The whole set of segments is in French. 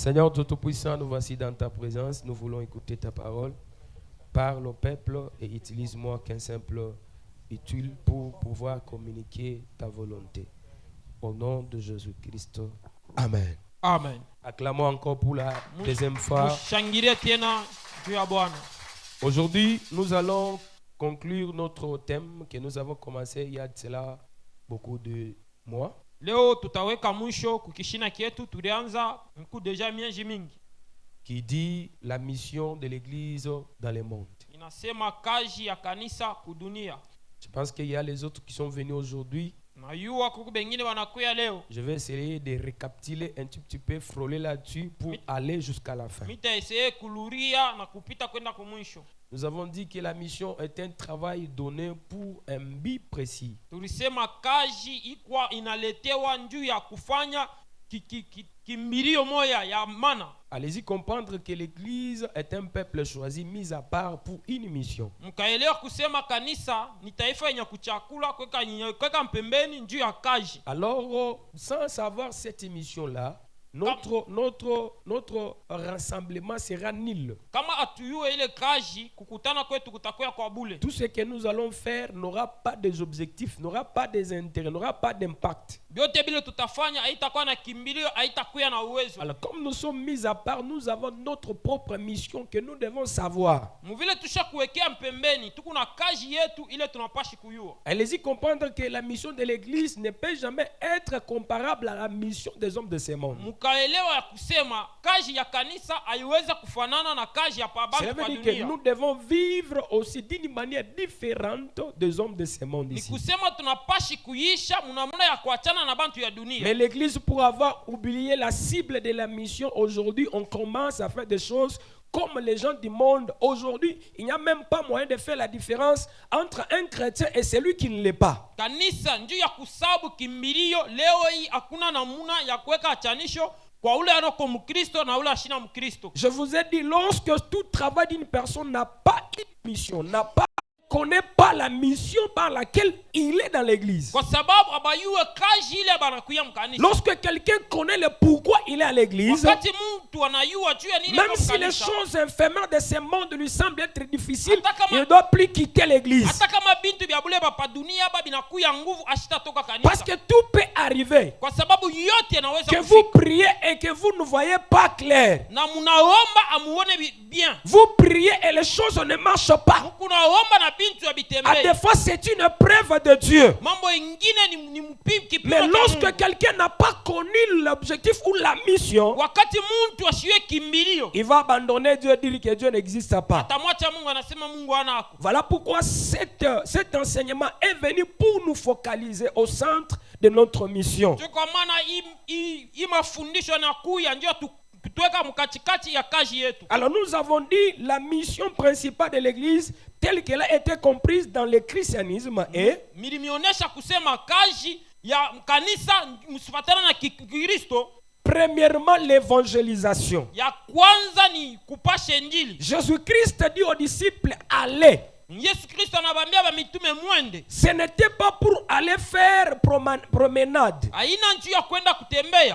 Seigneur Tout-Puissant, nous voici dans ta présence. Nous voulons écouter ta parole. Parle au peuple et utilise-moi qu'un simple utile pour pouvoir communiquer ta volonté. Au nom de Jésus-Christ. Amen. Amen. Acclamons encore pour la deuxième fois. Aujourd'hui, nous allons conclure notre thème que nous avons commencé il y a de cela beaucoup de mois. Leo tutaweka mwisho kukishina kietu tulianza mkuu deja miezi mingi. Qui dit la mission de l'église dans le monde. Inasema kazi ya kanisa kudunia. Je pense qu'il y a les autres qui sont venus aujourd'hui. Najua kuku bengine wanakuya leo. Je vais essayer de récapituler un petit peu, frôler là-dessus pour aller jusqu'à la fin. Mitaeseye kuluria na kupita kwenda kumwisho. Nous avons dit que la mission est un travail donné pour un but précis. Tulisema kazi ikwa inaletewa njuu ya kufanya kimbilio moya ya maana. Allez-y comprendre que l'église est un peuple choisi, mis à part pour une mission. Mkaelewa kusema kanisa ni taifa yenye kuchakula kweka mpembeni njuu ya kazi. Alors, sans savoir cette mission-là, notre rassemblement sera nul. Kama atuyue ile kazi kukutana kwetu kutakuya kwa bule. Tout ce que nous allons faire n'aura pas des objectifs, n'aura pas des intérêts, n'aura pas d'impact. Byote bile tutafanya haitakuwa na kimbilio, haitakuwa na uwezo. Alors comme nous sommes mis à part, nous avons notre propre mission que nous devons savoir. Muvile tushakuwekea mpembeni, tuko na kazi yetu ile tunapashi kuyua. Allez-y comprendre que la mission de l'église ne peut jamais être comparable à la mission des hommes de ce monde. Mukaelewa ya kusema kazi ya kanisa haiwezi kufanana na kazi ya Cela veut dire que nous devons vivre aussi d'une manière différente des hommes de ce monde ici. Ni kusema tunapashi kuisha mnamuna ya kuachana na bantu ya dunia. Mais l'église, pour avoir oublié la cible de la mission, aujourd'hui on commence à faire des choses comme les gens du monde. Aujourd'hui, il n'y a même pas moyen de faire la différence entre un chrétien et celui qui ne l'est pas. Kanisa njuu ya kusabu kimbilio leo hii hakuna namuna ya kuweka achanisho kwa ule anoko mkristo na ule ashina mkristo. Je vous ai dit, lorsque tout travail d'une personne n'a pas une mission, connaît pas la mission par laquelle il est dans l'église. Lorsque quelqu'un connaît le pourquoi il est à l'église, même si les choses éphémères de ce monde lui semblent être difficiles, il ne doit plus quitter l'église. Parce que tout peut arriver. Que vous priez et que vous ne voyez pas clair. Vous priez et les choses ne marchent pas. À des fois, c'est une preuve de Dieu. Mais lorsque quelqu'un n'a pas connu l'objectif ou la mission, il va abandonner Dieu et dire que Dieu n'existe pas. Voilà pourquoi cet enseignement est venu pour nous focaliser au centre de notre mission. Alors nous avons dit la mission principale de l'église telle qu'elle a été comprise dans le christianisme est premièrement l'évangélisation. Jésus-Christ dit aux disciples allez. Ce n'était pas pour aller faire promenade,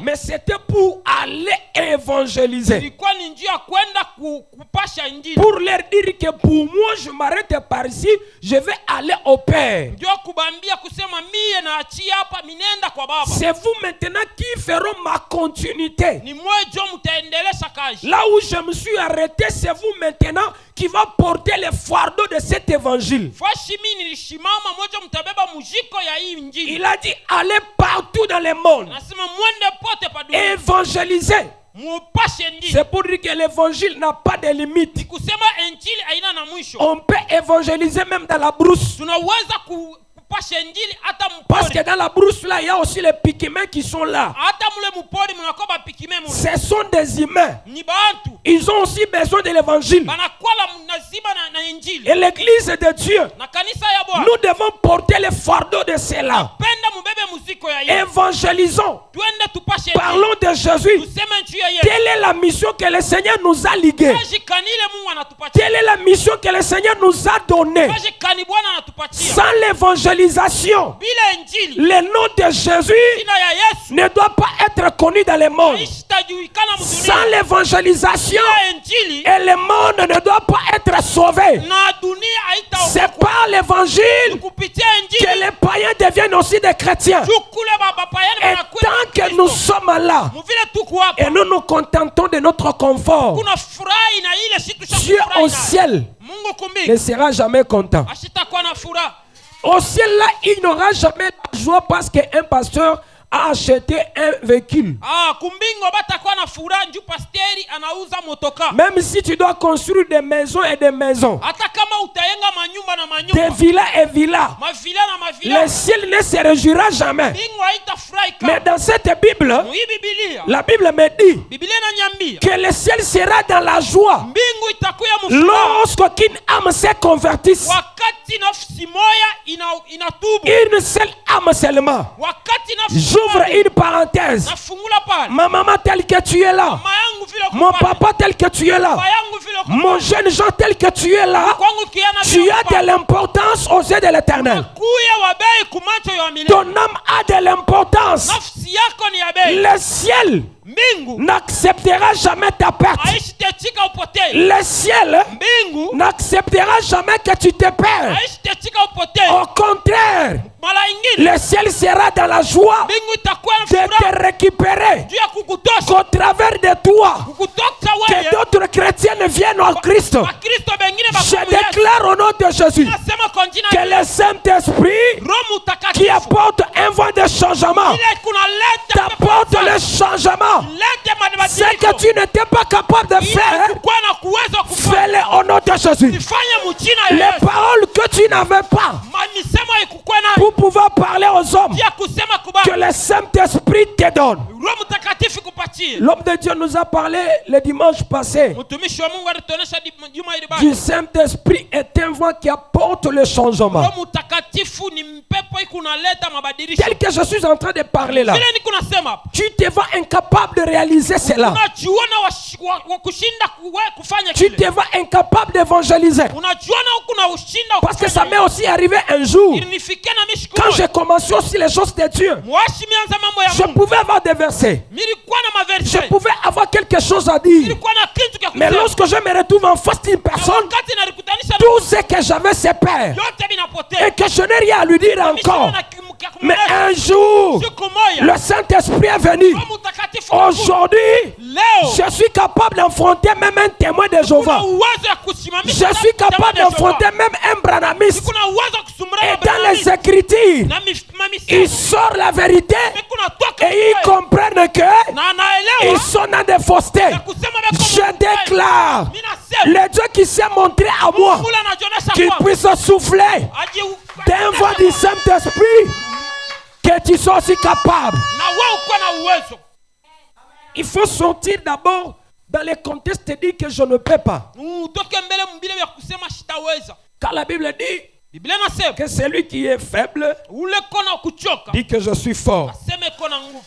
mais c'était pour aller évangéliser. Pour leur dire que pour moi je m'arrête par ici, je vais aller au Père. C'est vous maintenant qui feront ma continuité. Là où je me suis arrêté, c'est vous maintenant qui va porter le fardeau de cet évangile. Il a dit allez partout dans le monde, évangéliser. C'est pour dire que l'évangile n'a pas de limite. On peut évangéliser même dans la brousse. Parce que dans la brousse là, il y a aussi les piquements qui sont là. Ce sont des humains. Ils ont aussi besoin de l'évangile. Et l'église de Dieu, nous devons porter le fardeau de cela. maandiko ya Yesu. Évangélisons. Twende tupashe. Parlons de Jésus. Tuseme juu ya Yesu. Quelle est la mission que le Seigneur nous a liguée? Kazi kanile Mungu anatupatia. Quelle est la mission que le Seigneur nous a donnée? Kazi kani Bwana anatupatia. Sans l'évangélisation, Bila injili. le nom de Jésus Jina ya Yesu. ne doit pas être connu dans le monde. Haitajulikana mdunia. Sans l'évangélisation, Bila injili. et le monde ne doit pas être sauvé. Na dunia haitaokoka. C'est par l'évangile Kupitia que injili. les païens deviennent aussi des chrétiens. Tukule baba payani Et wanakwenda tant que nous sommes là, muvile tuko hapa. et nous nous contentons de notre confort, Kuna furahi na ile siku cha Dieu kufurahi au nayo. ciel Mungu ne kumbi. sera jamais content. Ashitakuwa na furaha. Au ciel là, il n'aura jamais de joie parce qu'un pasteur a acheté un véhicule. Kumbingo batakuwa na furaha njoo pasteri anauza motoka. Même si tu dois construire des maisons et des maisons, Hata kama utayenga manyumba na des manyumba. villas et villas, Mavila na mavila. le ciel ne se réjouira jamais. Bingo haitafurahi Mais kama. dans cette Bible, Hii Biblia. la Bible me dit Biblia inaniambia. que le ciel sera dans la joie Mbingu itakuwa mfuraha. lorsqu'une âme se convertisse. Wakati nafsi moya inatubu. Une seule âme seulement. Wakati nafsi J'ouvre une parenthèse. nafungula pale. Ma maman telle que tu es là. Mama yangu vile Mon kupale. papa tel que tu es là. Baba yangu vile kupale. Mon jeune Jean tel que tu es là. Kwangu kiana Tu vile as kupale. de l'importance aux yeux de l'Éternel. Kuya wa bei kumacho ya milele. Ton âme a de l'importance. Nafsi yako ni ya bei. Le ciel Mbingu n'acceptera jamais ta perte. haishitachika upotee. Le ciel Mbingu n'acceptera jamais que tu te perds. haishitachika upotee. Au contraire, Mara ingine le ciel sera dans la joie mbingu itakuwa na de furaha te récupérer. juu ya kukutosha, Qu'au travers de toi, kukutosha que wewe. d'autres chrétiens viennent en Christ. Wakristo bengine Je bakumu Yesu. déclare au nom de Jésus Nasema kwa jina que le Saint-Esprit Roho qui Mtakatifu apporte un vent de changement ile kunaleta t'apporte le changement. lete Ce que mabadiliko tu n'étais pas capable de faire, kuwa na kuweza kufanya. fais-le au nom de Jésus. Sifanye mchina ya Les Yesu. paroles que tu n'avais pas Misemo ikukuwe na pour pouvoir parler aux hommes, pia kusema que kubali. le Saint-Esprit te donne. Roho Mtakatifu kupatie. L'homme de Dieu nous a parlé le dimanche passé. Mtumishi wa Mungu alituonesha juma hili Du bado. Saint-Esprit est un vent qui apporte le changement. Roho Mtakatifu ni mpepo ikunaleta mabadiliko. Tel que je suis en train de parler là, Vile niko nasema hapa. tu te vois incapable de réaliser cela. Unajiona wa kushinda kufanya Tu kile. te vois incapable d'évangéliser. Unajiona huku na ushinda Parce que ça m'est aussi arrivé un jour. Ilinifikia na mimi siku Quand moja. j'ai commencé aussi les choses de Dieu, Mwashi mianza mambo ya je Mungu. pouvais avoir des versets. Nilikuwa na Je maverse. pouvais avoir quelque chose à dire. Nilikuwa na kitu cha Mais kusema. lorsque je me retrouve en face d'une personne, Wakati nalikutanisha na tout ce que j'avais se perd. yote vinapotea. Et que je n'ai rien à lui dire encore. Mais un jour, Siku moja. le Saint-Esprit est venu. Roho Mtakatifu Aujourd'hui, leo je suis capable d'affronter même un témoin de Jéhovah. kuna uwezo ya kusimamisha. Je suis capable d'affronter même un branamiste. Kuna uwezo kusumura Et dans les Écritures, na ils sortent la vérité kuna toka et ils comprennent que na ils naelewa sont dans des faussetés. ya kusema beko Je déclare, mimi nasema le Dieu qui s'est montré à moi, kula anajionyesha qu'il kwa puisse souffler aje d'un vent du Saint-Esprit, que tu sois aussi capable. na wewe uko na uwezo. Il faut sortir d'abord dans le contexte de dire que je ne peux pas. Utoke mbele mbile vya kusema sitaweza. Car la Bible dit Biblia nasema que celui qui est faible ule kona kuchoka dit que je suis fort. aseme kona nguvu.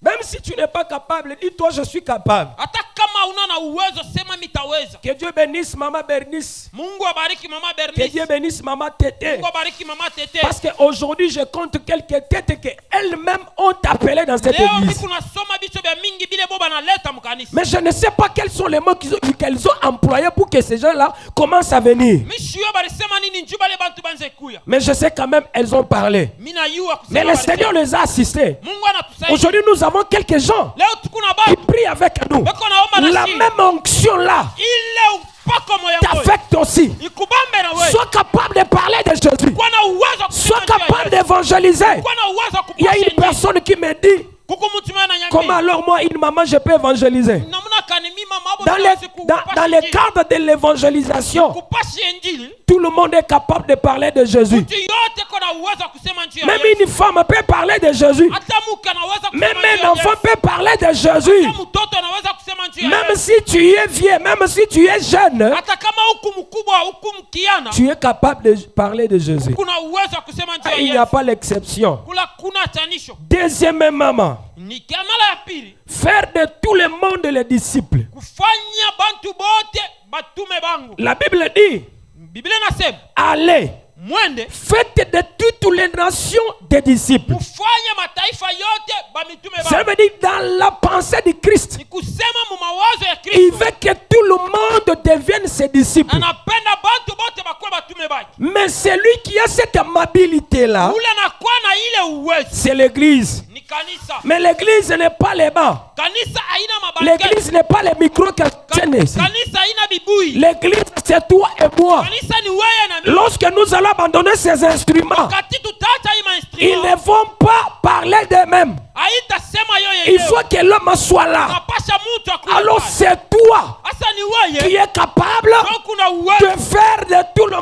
Même si tu n'es pas capable, dis-toi je suis capable. Hata kama una na uwezo sema mitaweza. Que Dieu bénisse Maman Bernice. Mungu abariki mama Que Bernice. Dieu bénisse Maman Tété. Mungu abariki mama Tete. Parce qu'aujourd'hui, je compte quelques têtes qu'elles-mêmes ont appelées dans cette Leo église. kuna soma bicho bya mingi bile boba naleta mkanisa. Mais je ne sais pas quels sont les mots qu'elles ont employés pour que ces gens-là commencent à venir. Mishiyo balisema nini njuba le bantu banze kuya. Mais je sais quand même elles ont parlé. Mina yua kusema. Mais le Seigneur les a assistés. Mungu anatusaidia. Aujourd'hui, nous avons quelques gens Leo tukuna qui batu prient avec nous. beko naomba na La shi. même onction-là Ile upako moyo moyo. t'affecte aussi. Ikubambe na wewe. Sois capable de parler de Jésus. Kwa na uwezo Sois capable d'évangéliser. Kwa na uwezo Il y a une kupasha. personne qui me dit, Kuku mtu mwana nyambi. comment alors moi, une maman, je peux évangéliser? Namuna kani mimi mama sababu Dans le cadre de l'évangélisation, kupashi injili tout le monde est capable de parler de Jésus. mtu yote kuna uwezo wa kusema njia ya Même Yesu. une femme peut parler de Jésus. Hata mke anaweza Même kusema njia un ya enfant Yesu. peut parler de Jésus. Hata mtoto anaweza kusema njia ya Même Yesu. si tu es vieux, même si tu es jeune, Hata kama huku mkubwa huku mkiana tu es capable de parler de Jésus. kuna uwezo wa kusema njia ya Il n'y a Yesu. pas l'exception. Kuna tanisho. Deuxièmement, Ni kamala ya pili faire de tout le monde les disciples. kufanya bantu bote batume bangu. La Bible dit, Biblia inasema allez, mwende faites de toutes les nations des disciples. kufanya mataifa yote bamitume Ça bangu. veut dire dans la pensée de Christ, Ni kusema mu mawazo ya il Kristo. veut que tout le monde devienne ses disciples. Anapenda bantu bote bakuwe batume bake. Mais celui qui a cette amabilité-là, Ule anakuwa na ile uwezo c'est l'église. ni kanisa. Mais l'église n'est pas les bancs. Kanisa haina mabanketi. L'église n'est pas les micros que Kanisa haina bibui. l'église, c'est toi et moi. Kanisa ni wewe na mimi. Lorsque nous allons abandonner ces instruments, Wakati tutaacha hii ils mainstrument, ne vont pas parler d'eux-mêmes. haitasema yo Il yenyewe. faut que l'homme soit là. Napasha mtu akuwe Alors pale. c'est toi Asa ni qui wewe es capable ndio kuna uwezo de faire de tout le monde.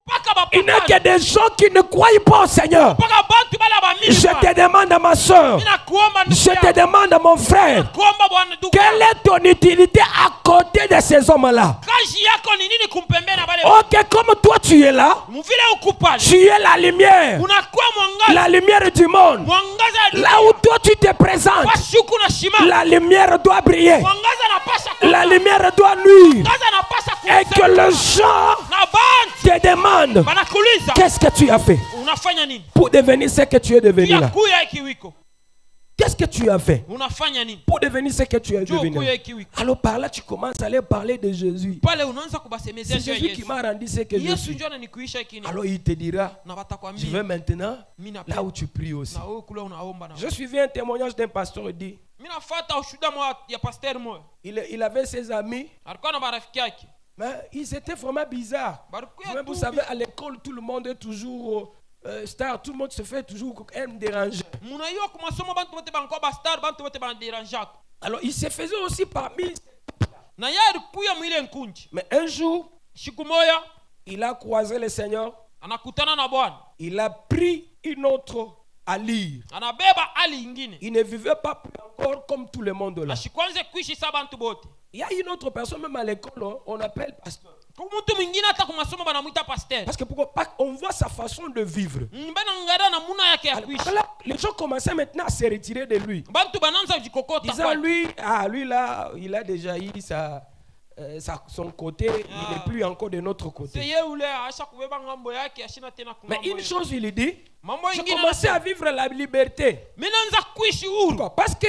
mpaka Il n'est bapaka. que des gens qui ne croient pas au Seigneur. Mpaka bantu bala bamini. Je te demande, ma soeur, Mina kuomba ndugu je te yangu. demande, mon frère, Kuomba bwana ndugu. quelle est ton utilité à côté de ces hommes-là? Kazi yako ni nini kumpembea bale? Ok, comme toi tu es là, Mvile ukupali. tu es la lumière, Unakuwa mwangaza. la lumière du monde. Mwangaza ya dunia. Là où toi tu te présentes, Pashuku na shima. la lumière doit briller, Mwangaza napasha la kuwa. lumière doit nuire, Mwangaza napasha et que kuwa. les gens Na bantu te demandent banakuuliza qu'est-ce que tu as fait unafanya nini? pour devenir ce que tu es devenu Pia là. kuya ikiwiko. Qu'est-ce que tu as fait Unafanya nini? pour devenir ce que tu es Juu devenu kuya là? ikiwiko. Alors par là, tu commences à aller parler de Jésus. Pale unaanza kubasemezea C'est juu ya Jésus qui Yesu. m'a rendu ce que je Yesu suis. njoo ananikuisha hiki Alors il te dira, na je watakwambia vais maintenant mimi là napenda où tu pries aussi. na wewe kule unaomba na Je suivais un témoignage d'un pasteur, il dit, mimi nafuata ushuhuda mwa ya pastor moyo. il avait ses amis, Alikuwa na marafiki yake. mais ils étaient vraiment bizarres. Barikuya Même, vous tu. savez, à l'école, tout le monde est toujours star, tout le monde se fait toujours me déranger. Munaiyo kwa masomo bantu wote bankuwa ba star, bantu wote banaderanjaka. Alors il se faisait aussi parmi. Na yeye alikuya mwile nkunji. Mais un jour, Siku moja il a croisé le Seigneur, anakutana na Bwana. il a pris une autre allure. Anabeba hali ingine. Il ne vivait pas plus encore comme tout le monde là. Ashikwanze kuishi sa bantu bote. Il y a une autre personne, même à l'école, on appelle pasteur. Kwa mtu mwingine hata kwa masomo banamuita pasteur. Parce que pourquoi? On voit sa façon de vivre. Mbona ngara na muna yake ya Alors, kuishi. là, les gens commençaient maintenant à se retirer de lui. Bantu bananza kujikokota. Disant lui, lui là, il a déjà eu son côté, il n'est plus encore de notre côté. Seye ule asha kubeba ngambo yake ashina tena Mais kungambo. une chose, il dit, Mambo je ingine commençais à vivre la liberté. Minaanza kuishi huru. Pourquoi? Parce que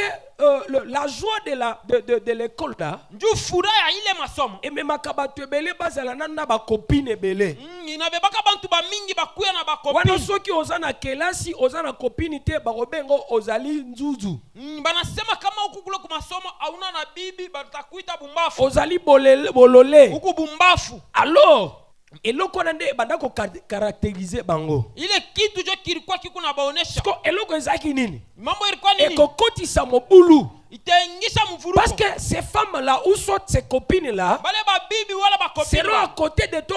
la joie de l'école là, Njoo furaha ile masomo. et même akabatu ebele bazala na ba copine ebele. Inabebaka bantu ba mingi bakuya na Wana bakopini. soki oza na kelasi, oza na copine te, bakobengo ozali nzuzu. Banasema kama huku kule kwa masomo hauna na bibi batakuita bumbafu. Ozali bolole. Huku bumbafu. Alors, eloko nande bandako caractériser bango. Ile kitu jo kilikuwa kiku na baonesha. Ko eloko ezaki nini? Mambo ilikuwa nini? Ekokotisa mobulu. Itaingisha mvuruko. Parce que ces femmes-là, ou soit ces copines-là, Bale ba bibi wala ba kopini. seront à côté de toi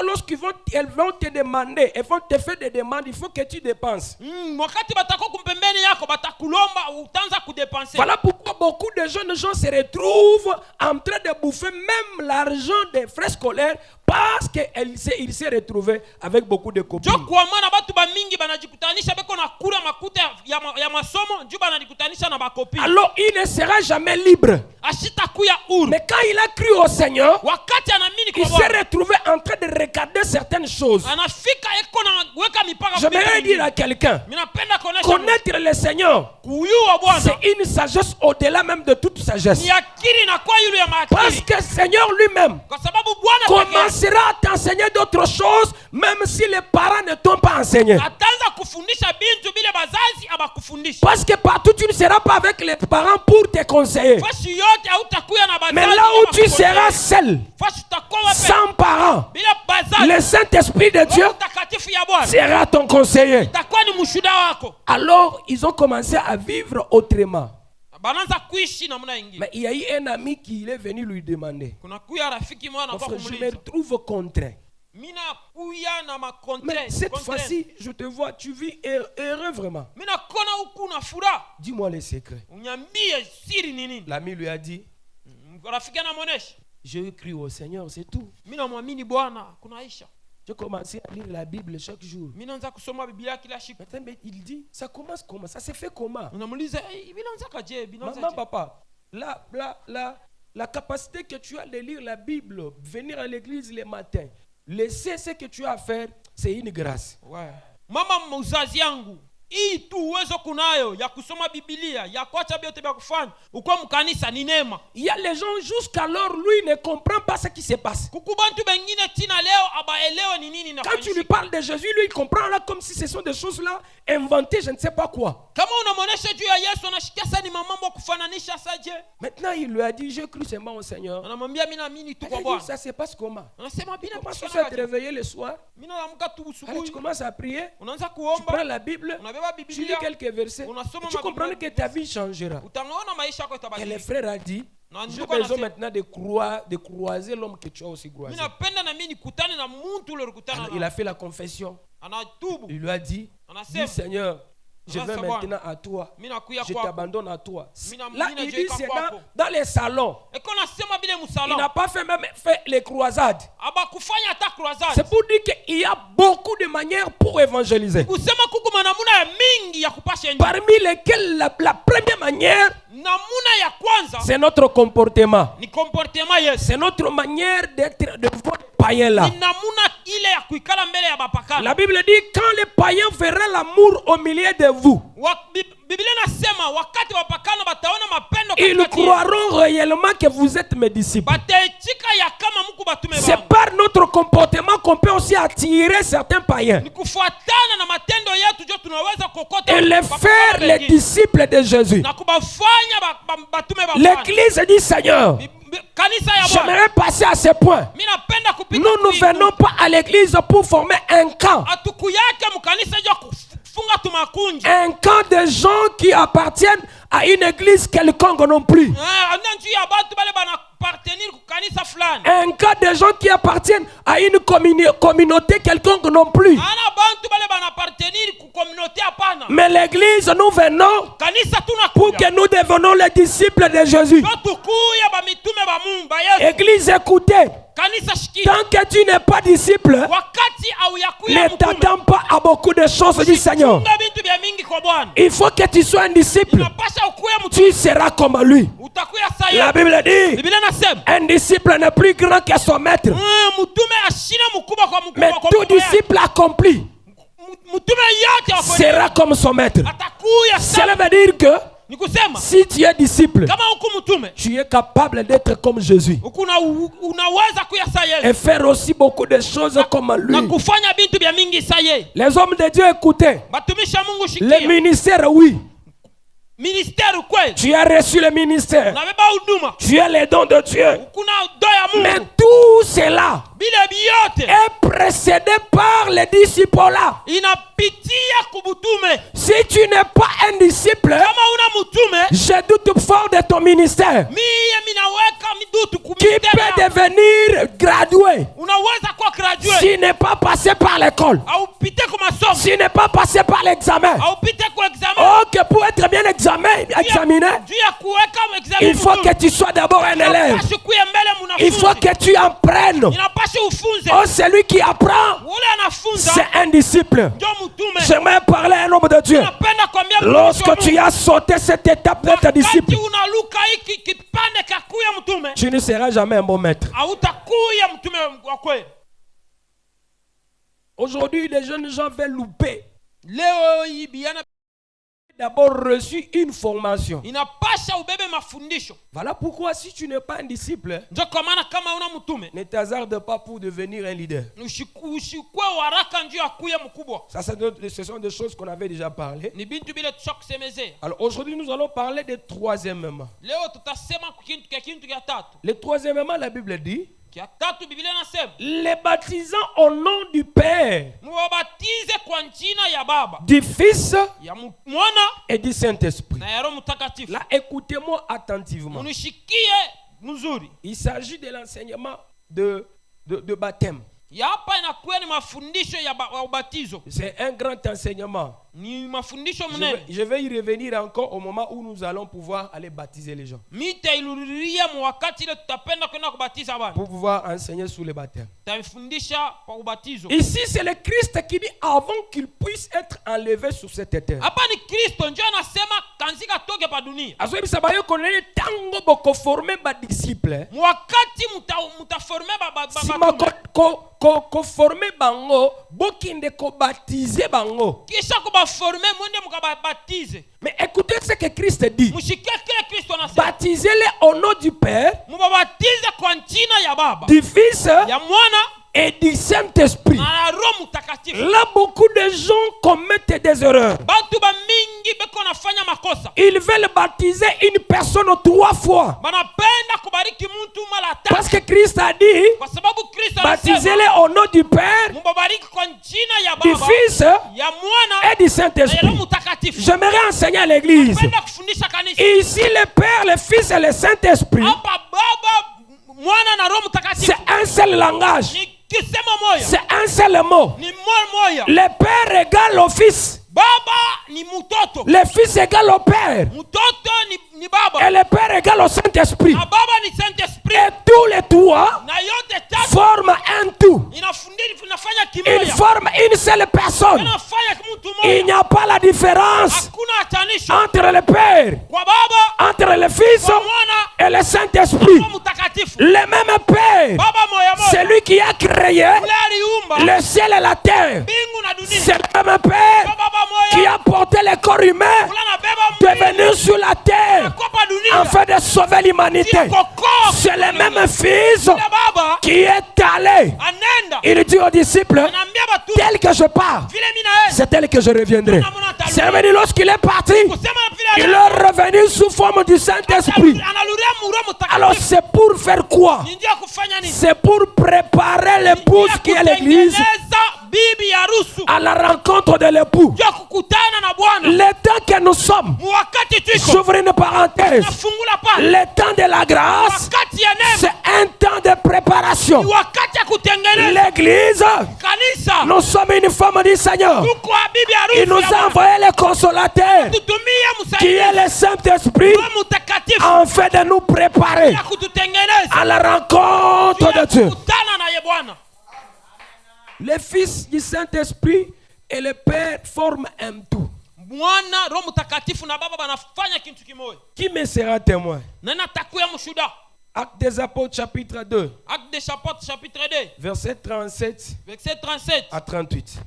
elles vont te demander, elles vont te faire des demandes, il faut que tu dépenses. Wakati batako kumpembeni yako batakulomba utaanza kudepenser. Voilà pourquoi beaucoup de jeunes gens se retrouvent en train de bouffer même l'argent des frais scolaires parce qu'il s'est retrouvé avec beaucoup de copines. Jo kwa maana batu ba mingi banajikutanisha beko na kula makuta ya masomo njo banajikutanisha na bakopini. Alors il ne sera jamais libre. Ashita kuya huru. Mais quand il a cru au Seigneur, Wakati anaamini il kwa s'est Bwana. retrouvé en train de regarder certaines choses. Anafika eko na weka mipaka. J'aimerais dire à quelqu'un, Minapenda kuonesha connaître le Seigneur, kuyua Bwana. c'est une sagesse au-delà même de toute sagesse. Ni akili na kwa yule ya Parce maakili. que le Seigneur lui-même Kwa sababu Bwana pekee commencera à t'enseigner d'autres choses, même si les parents ne t'ont pas enseigné. ataanza kufundisha bintu bila bazazi abakufundisha. Parce que partout tu ne seras pas avec les parents pour te conseiller. Fashi yote hautakuya na bazazi. Mais là où tu seras seul, Fashi utakuwa wapi? sans parents, Bila bazazi. le Saint-Esprit de Dieu Mtakatifu ya Bwana sera ton conseiller. itakuwa ni mshuhuda wako. Alors ils ont commencé à vivre autrement. banaanza kuishi namna ingine. Mais il y a eu un ami qui est venu lui demander. Kuna kuya rafiki mwana Mon kwa frère, je me kumuliza, retrouve contraint. mina kuya na Mais makontre cette fois-ci, je te vois, tu vis heureux vraiment. mina kona huku na furaha, Dis-moi les secrets. unyambie siri ni nini. L'ami lui a dit, Rafiki anamuonesha, je crie au Seigneur, c'est tout. mina muamini Bwana kunaisha. J'ai commencé à lire la Bible chaque jour. Mina anza kusoma Biblia kila siku. Maintenant, mais il dit, ça commence comment? Ça s'est fait comment? Unamuuliza, binaanza kaje, binaanza Maman, je. papa, la capacité que tu as de lire la Bible, venir à l'église le matin, laisser ce que tu as à faire, c'est une grâce. Ouais. Mama mzazi yangu, hii tu uwezo kunayo ya kusoma Biblia, ya kuacha vyote vya kufanya, uko mkanisa ni neema. Il y a les gens jusqu'alors, lui ne comprend pas ce qui se passe. Kukubantu bengine tina leo abaelewe ni nini Quand tu lui inafanyika. parles de Jésus, lui il comprend là comme si ce sont des choses là inventées, je ne sais pas quoi. Kama unamuonesha juu ya Yesu anashikia sasa ni mambo kufananisha saje. Maintenant il lui a dit, j'ai cru seulement au Seigneur. Anamwambia mimi naamini tu Il kwa a dit, Bwana. ça se passe comment? Anasema bila Comment tu kusema sais te réveiller le soir? mimi naamka tu Allez, tu usubuhi. commences à prier, Unaanza tu prends kuomba, la Bible, unabeba tu lis Biblia, quelques versets, unasoma et tu comprends que ta vie changera. utaona maisha yako Et le itabadilika. frère a dit, Na j'ai ndugu besoin anasema, maintenant de croiser l'homme que tu as aussi croisé. mimi napenda na mimi nikutane na mtu ule ulikutana Alors, naye. il a fait la confession. Anatubu. Il lui a dit, Anasema, dis Seigneur, je Anasema, vais maintenant à toi. mimi nakuya Je kwako. t'abandonne à toi. Mina- Là, mina il je dit, ika c'est kwako. dans les salons. Eko nasema bile Il msalon. n'a pas fait même fait les croisades. Aba kufanya hata croisade. C'est pour dire qu'il y a beaucoup de manières pour évangéliser. Kusema kuku manamuna ya mingi ya kupasha injili. Parmi lesquelles la première manière, Namuna ya kwanza c'est notre comportement. ni comportement Yesu. C'est notre manière d'être de voir les païens là. Ni namuna ile ya kuikala mbele ya bapakana. La Bible dit quand les païens verront l'amour au milieu de vous, Biblia nasema wakati bapakana bataona mapendo ils katikati yenu, croiront réellement que vous êtes mes disciples. bataitika ya kama mku batume C'est bangu. par notre comportement qu'on peut aussi attirer certains païens Ni kufuatana na matendo yetu ndio tunaweza kokota et les bapakana faire les wengine. disciples de Jésus. Na kubafanya batume ba Bwana. L'église dit Seigneur, Kanisa ya Bwana. j'aimerais passer à ce point. Mimi napenda kupita Nous ne venons pas à l'église pour former un camp. atuku yake mkanisa ndio kufunga tumakunji. Un camp de gens qui appartiennent à une église quelconque non plus. Ana njuu ya batu bale bana partenir ku kanisa fulani. Un camp de gens qui appartiennent à une communauté quelconque non plus. Ana bantu bale bana partenir ku communauté hapana. Mais l'église, nous venons Kanisa pour tunakuja. que nous devenions les disciples de Jésus. Ndio tukuya ba mitume ba Mungu ba Yesu. Église, écoutez, Kanisa shikia. tant que tu n'es pas disciple, Wakati au yakuya ne mtume. t'attends pas à beaucoup de choses du Seigneur. Funga bintu bya mingi kwa Bwana. Il faut que tu sois un disciple. Unapasha ukuye mtume. Tu seras comme lui. Utakuya saye. La Bible dit, Biblia nasema un disciple n'est plus grand que son maître. mtume ashina mkubwa kwa Mais mkubwa kwa tout mkubwa yake. disciple accompli Mtume yote wako sera comme son maître. atakuya Cela sana. veut dire que Ni kusema si tu es disciple, kama huku mtume tu es capable d'être comme Jésus unaweza kuya saye et faire aussi beaucoup de choses comme na lui. kufanya bintu bya mingi saye. Les hommes de Dieu, écoutez, Batumisha Mungu le shikia. ministère, oui, Ministère kweli. tu as reçu le ministère, Unabeba huduma. tu as les dons de Dieu, Kuna do ya mais Mungu. tout cela Bila biote est précédé par les disciples là. inapitia kubutume. Si tu n'es pas un disciple, Kama una mtume, je doute fort de ton ministère. mie minaweka midutu Qui peut kumitema. devenir gradué Unaweza kuwa graduate s'il n'est pas passé par l'école, au pite kwa masomo s'il n'est pas passé par l'examen. au pite kwa examen. Oh, que pour être bien examiné, Juu ya kuweka examen il faut que tu sois d'abord un élève. Inapaswa kuya mbele Il faut munafunzi. que tu apprennes. Inapaswa ufunze. Oh, celui qui apprend, Ule anafunza c'est un disciple. ndio mtume. J'aimerais parler à un homme de Dieu. Napenda kwambia Lorsque tu as sauté cette étape d'être disciple, wakati unaluka hiki kipande kakuya mtume, tu ne seras jamais un bon maître. hautakuya mtume wa kweli. Aujourd'hui, les jeunes gens veulent louper. Leo hii biana D'abord reçu une formation. inapasha ubebe mafundisho. Voilà pourquoi si tu n'es pas un disciple, Ndio kwa maana kama una mtume ne t'hasarde pas pour devenir un leader. ushikwe waraka ndio akuye mkubwa. Ça, ce sont des choses qu'on avait déjà parlé. Ni bintu bile tushakusemezea. Alors aujourd'hui, nous allons parler de troisièmement. Leo tutasema kintu kia tatu. Le troisièmement, la Bible dit, Kia tatu Biblia inasema les baptisant au nom du Père, muwabatize kwa jina ya Baba, du Fils ya Mwana et du Saint-Esprit. na ya Roho Mtakatifu. Là, écoutez-moi attentivement. Munishikie mzuri. Il s'agit de l'enseignement de baptême. Ya hapa inakuwa ni mafundisho ya ubatizo. C'est un grand enseignement. Ni mafundisho mnene. Je vais y revenir encore au moment où nous allons pouvoir aller baptiser les gens. Mitailururia mu wakati ile tutapenda kwenda kubatiza bwana. Pour pouvoir enseigner sur le baptême. Tafundisha kwa ubatizo. Ici, c'est le Christ qui dit avant qu'il puisse être enlevé sur cette terre. Hapa ni Kristo ndio anasema kanzika toke pa dunia. Azobi sabayo konele tango boko former ba disciple. Mu wakati mutaformer si ma ko former bango bokinde ko baptiser bango. Kisha kubaformer mwende mukabatize. Mais écoutez ce que Christ dit. Mushikia kile Kristo anasema. Baptisez-les au nom du Père, mubabatize kwa jina ya Baba, du Fils ya Mwana et du Saint-Esprit. na Roho Mtakatifu. Là, beaucoup de gens commettent des erreurs. Bantu ba mingi beko nafanya makosa. Ils veulent baptiser une personne 3 fois. Banapenda kubariki mtu mara 3. Parce que Christ a dit, Kwa sababu Kristo anasema baptisez-les au nom du Père, mubabariki kwa jina ya du Baba, Fils ya Mwana et du na ya Saint-Esprit. Roho Mtakatifu. J'aimerais enseigner à l'église. Napenda kufundisha kanisa. Ici, le Père, le Fils et le Saint-Esprit, Hapa Baba, Mwana na Roho Mtakatifu. c'est un seul langage. Ni kisema moya. C'est un seul mot. Ni moya. Le Père égale au Fils. Baba ni mtoto. Le Fils égale au Père. Mtoto ni Baba. Et le Père égale au Saint-Esprit. Na Baba ni Saint-Esprit. Et tous les trois Na yote tatu forment un tout. inafanya Ils kimoja. forment une seule personne. Inafanya mtu Il moja. n'y a pas la différence Hakuna atanisho entre le Père, kwa Baba, entre le Fils kwa Mwana, et le Saint-Esprit. Roho Mtakatifu. Le même Père, Baba moya moya. c'est lui qui a créé Yule aliumba le ciel et la terre. mbingu na dunia. C'est le même Père Baba qui moya. a porté le corps humain Yule anabeba de venir sur la terre kwa dunia. afin de sauver l'humanité. Koko. C'est le même Fils Yule Baba qui est allé. anenda. Il dit aux disciples, Anaambia watu tel que je pars, vile mimi na yeye. c'est tel que je reviendrai. C'est revenu lorsqu'il est parti. Kusema Il vile est revenu sous forme du Saint-Esprit. analuria mu Roho Alors Mtakatifu. c'est pour faire quoi? Ni njia kufanya nini? C'est pour préparer l'épouse qui est l'église Kutengeneza bibi harusi. à la rencontre de l'époux. Ndio kukutana na Bwana. Le temps que nous sommes, Mu wakati tuko. j'ouvre une parenthèse, Nafungula pale. le temps de la grâce, Wakati ya neema. c'est un temps de préparation. Ni wakati ya kutengeneza L'église, kanisa. nous sommes une femme du Seigneur. Tuko bibi harusi. Il nous a envoyé le consolateur Tutumie qui est msaidizi. le Saint-Esprit Roho Mtakatifu. afin de nous préparer Ya kututengeneza. à la rencontre de Dieu. Kukutana na ye Bwana. Le Fils du Saint-Esprit et le Père forment un tout. Mwana, Roho Mtakatifu na Baba banafanya kitu kimoja. Qui me sera témoin? Nani atakuwa mshuhuda? Actes des Apôtres chapitre 2, Actes des Apôtres chapitre 2, verset 37 verset 37 à 38.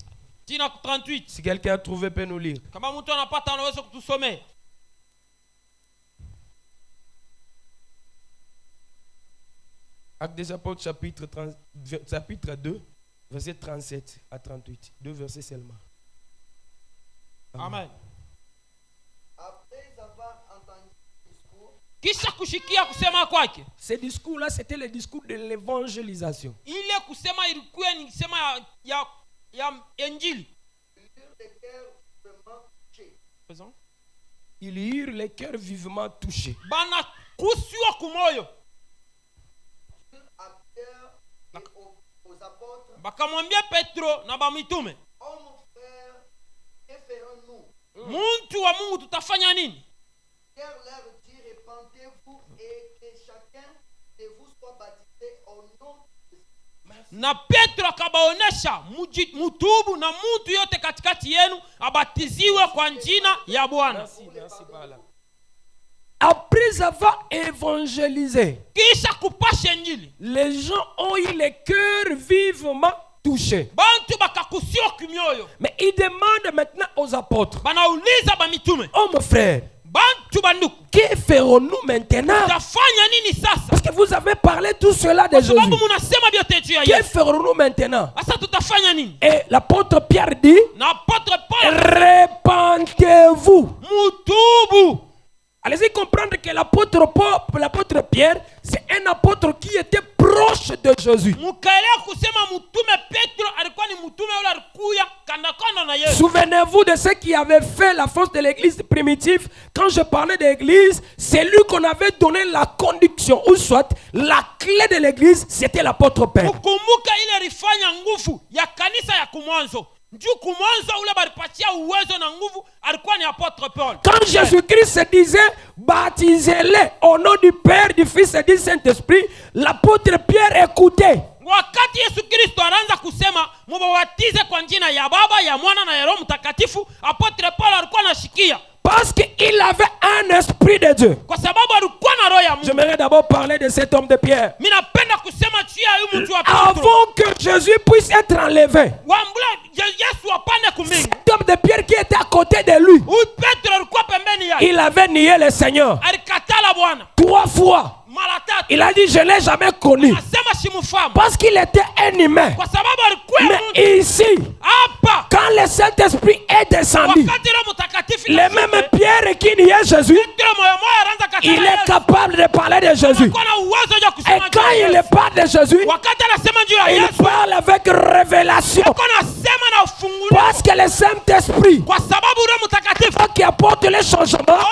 tina 38. Si quelqu'un a trouvé, peut nous lire. Kama mtu anapata anaweza kutusomea. Actes des Apôtres chapitre 2, verset 37 à 38. 2 versets seulement. Amen. Après avoir entendu le discours, Kisha kushikia kusema kwake. Ce discours-là, c'était le discours de l'évangélisation. Ile kusema ilikuwa ni kusema ya injili. ils eurent des cœurs vraiment touchés. Présent. Ils eurent les cœurs vivement touchés. Bana kusiwa kumoyo. À Pierre et aux apôtres, Bakamwambia Petro na bamitume. oh mon frère, que ferons-nous? Muntu wa Mungu tutafanya nini? Pierre leur dit, répentez-vous et que chacun de vous soit baptisé au nom de Na Petro akabaonesha mutubu na mtu yote katikati yenu abatiziwe kwa jina ya Bwana. Après avoir évangélisé, Kisha kupasha injili. les gens ont eu les cœurs vivement touchés. Bantu bakakusiwa kimyoyo. Mais ils demandent maintenant aux apôtres, Banauliza bamitume. oh mon frère, Bantu banduku. que ferons-nous maintenant? Tafanya nini sasa? Parce que vous avez parlé tout cela de Kwa Jésus. sababu munasema vyote juu ya Que Yesu. ferons-nous maintenant? Sasa tutafanya nini? Et l'apôtre Pierre dit, Na apôtre Paul répentez-vous. mutubu. Allez-y comprendre que l'apôtre Pierre c'est un apôtre qui était proche de Jésus. mukaelewa kusema mtume Petro alikuwa ni mtume yule alikuya kanda kanda na Yesu. Souvenez-vous de ceux qui avaient fait la force de l'église primitive. Quand je parlais de l'église, c'est lui qu'on avait donné la conduction, ou soit la clé de l'église, c'était l'apôtre Pierre. Ukumbuka ile alifanya nguvu ya kanisa ya kumwanzo. Njoo kumwanzo ule balipatia uwezo na nguvu alikuwa ni apôtre Paul. Quand Jésus-Christ se disait baptisez-les au nom du Père, du Fils et du Saint-Esprit, l'apôtre Pierre écoutait. Wakati Yesu Kristo anaanza kusema mubawatize kwa jina ya Baba, ya Mwana na ya Roho Mtakatifu, apôtre Paul alikuwa anashikia. Parce qu'il avait un esprit de Dieu. Kwa sababu alikuwa na roho ya Mungu. J'aimerais d'abord parler de cet homme de Pierre. Mimi napenda kusema juu ya huyu mtu wa Petro. Avant que Jésus puisse être enlevé, Wambula Yesu apande kumingi. cet homme de Pierre qui était à côté de lui, Huyu Petro alikuwa pembeni yake. il avait nié le Seigneur Alikatala Bwana 3 fois. mara tatu. Il a dit je ne l'ai jamais connu. Nasema simfahamu. Parce qu'il était un humain. Kwa sababu alikuwa Mais mtu. ici, Hapa quand le Saint-Esprit est descendu, wakati Roho Mtakatifu le même Pierre qui niait Jésus, Petro moyo moyo anaanza katala. il est capable de parler de Jésus. Alikuwa na uwezo wa Et kusema. quand il parle de Jésus, Wakati anasema juu ya il Yesu, parle avec révélation. alikuwa anasema na ufungulivu. Parce que le Saint-Esprit, Kwa sababu Roho Mtakatifu qui apporte les changements,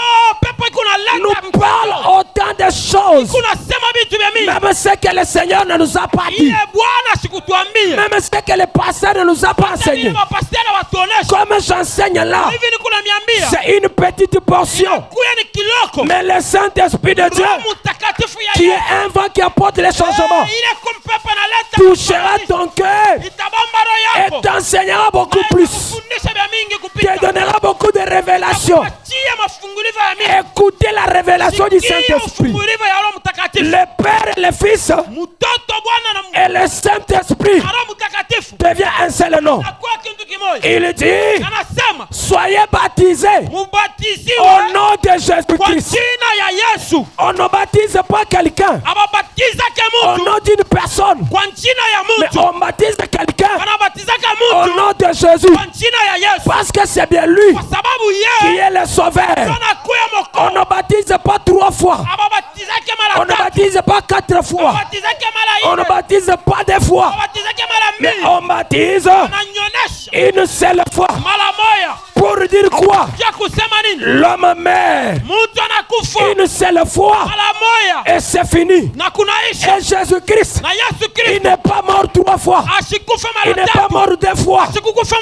pepo iko na nous leta parle autant de choses. kuna sema vitu vya mingi. Même ce que le Seigneur ne nous a pas dit. Ile Bwana sikutuambie. Même ce que le pasteur ne nous a pas enseigné. Ndio mapasteri watuonesha. Comme j'enseigne là, Hivi ni kuna miambia. c'est une petite portion. Kuya ni kiloko. Mais le Saint-Esprit de Dieu, Roho Mtakatifu ya qui Yesu. est un vent qui apporte les changements, Ile kumpepa na leta. touchera ton cœur Itabamba roho et yako. t'enseignera beaucoup plus. Kufundisha vya mingi Te kupita. donnera beaucoup de révélations. Kuachia mafungulivu ya mingi. Écoutez la révélation du Sikia Saint-Esprit. ufungulivu ya Roho Mtakatifu. Le Père et le Fils Mtoto Bwana na et le Saint-Esprit Roho Mtakatifu. devient un seul nom. Akuwa kitu kimoja. Il dit, Anasema soyez baptisés mubatiziwe au nom de kwa Jésus-Christ. jina ya Yesu. On ne baptise pas quelqu'un Ababatizake au mtu nom d'une personne, kwa jina ya mais mtu. on baptise quelqu'un Anabatizaka au mtu nom de Jésus. kwa jina ya Yesu. Parce que c'est bien lui Kwa sababu qui yeye est le sauveur. anakuya On moko. ne baptise pas 3 fois. Ababatizake On mara ne tatu. baptise pas 4 fois. Ababatizake On mara ne nne. baptise pas 2 fois. Ababatizake mara Mais mbili. on baptise Ananyonyesha une seule fois. mara moja. Pour dire quoi? Ya kusema nini? L'homme meurt Mtu anakufa une seule fois mara moja et c'est fini. na kunaisha. Et Jésus-Christ, Na Yesu il Kristo n'est pas mort 3 fois. asikufa Il mara n'est pas tatu. mort 2 fois. Asikukufa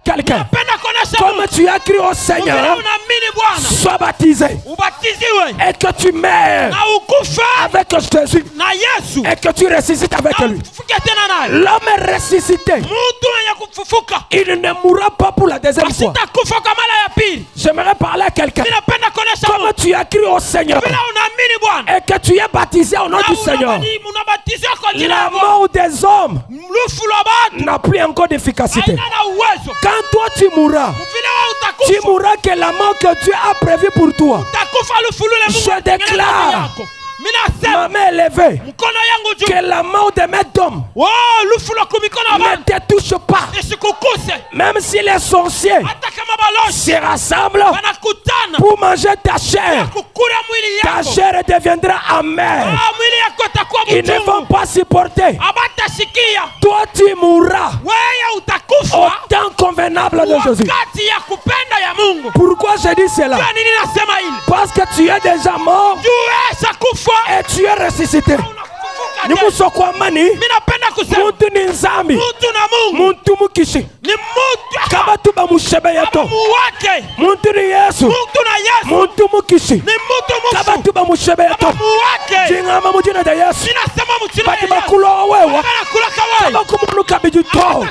Quelqu'un, penda kuonesha comme Mungu. tu as cru au Vile Seigneur, unaamini Bwana sois baptisé ubatiziwe et que tu meurs na ukufe avec Jésus na Yesu et que tu ressuscites avec na lui. ufufuke tena naye. L'homme est ressuscité. Mtu mwenye kufufuka Il ne mourra pas pour la deuxième fois. asitakufa kwa mara ya pili. J'aimerais parler à quelqu'un. Mimi napenda kuonesha Comme Mungu. tu as cru au Seigneur Vile unaamini Bwana et que tu es baptisé au nom du Seigneur, unabatizwa kwa jina la la Bwana. mort des hommes Mlufu la watu n'a plus encore d'efficacité. haina na uwezo. Quand toi tu mourras, Vile wewe tu utakufa mourras que la mort que Dieu a prévue pour toi. utakufa lufulule Mungu Je atengeneza déclare. ndani yako. Mimi nasema Ma main est levée. mkono yangu juu. Que la mort de mes hommes Oh, lufu la kumikono ya ne watu te touche pas. isikukuse. Même si les sorciers Hata kama balozi se rassemblent wanakutana pour manger ta chair, kukula mwili ta yako. chair deviendra amère. Mwili yako itakuwa Ils ne vont mchungu. pas supporter. Abatasikia. Toi tu mourras Wewe au utakufa temps convenable de Jésus. wakati ya kupenda ya Mungu. Pourquoi je dis cela? Kwa nini nasema hili? Parce que tu es déjà mort Juweza kufa et tu es ressuscité. unafufuka Ni tena. musokwamani Mimi napenda kusema muntu ni nzambi mtu na Mungu muntu mukishi ni mtu kama tu bamushebe yeto Mungu wake. muntu ni Yesu Mtu na Yesu muntu mukishi ni mtu kama mfu. tu bamushebe yeto Mungu wake. jingama mujina da Yesu Ninasema mchina bati ya Yesu. bakulo wewa Bana kula kawai. kama kumunu kabijito Kona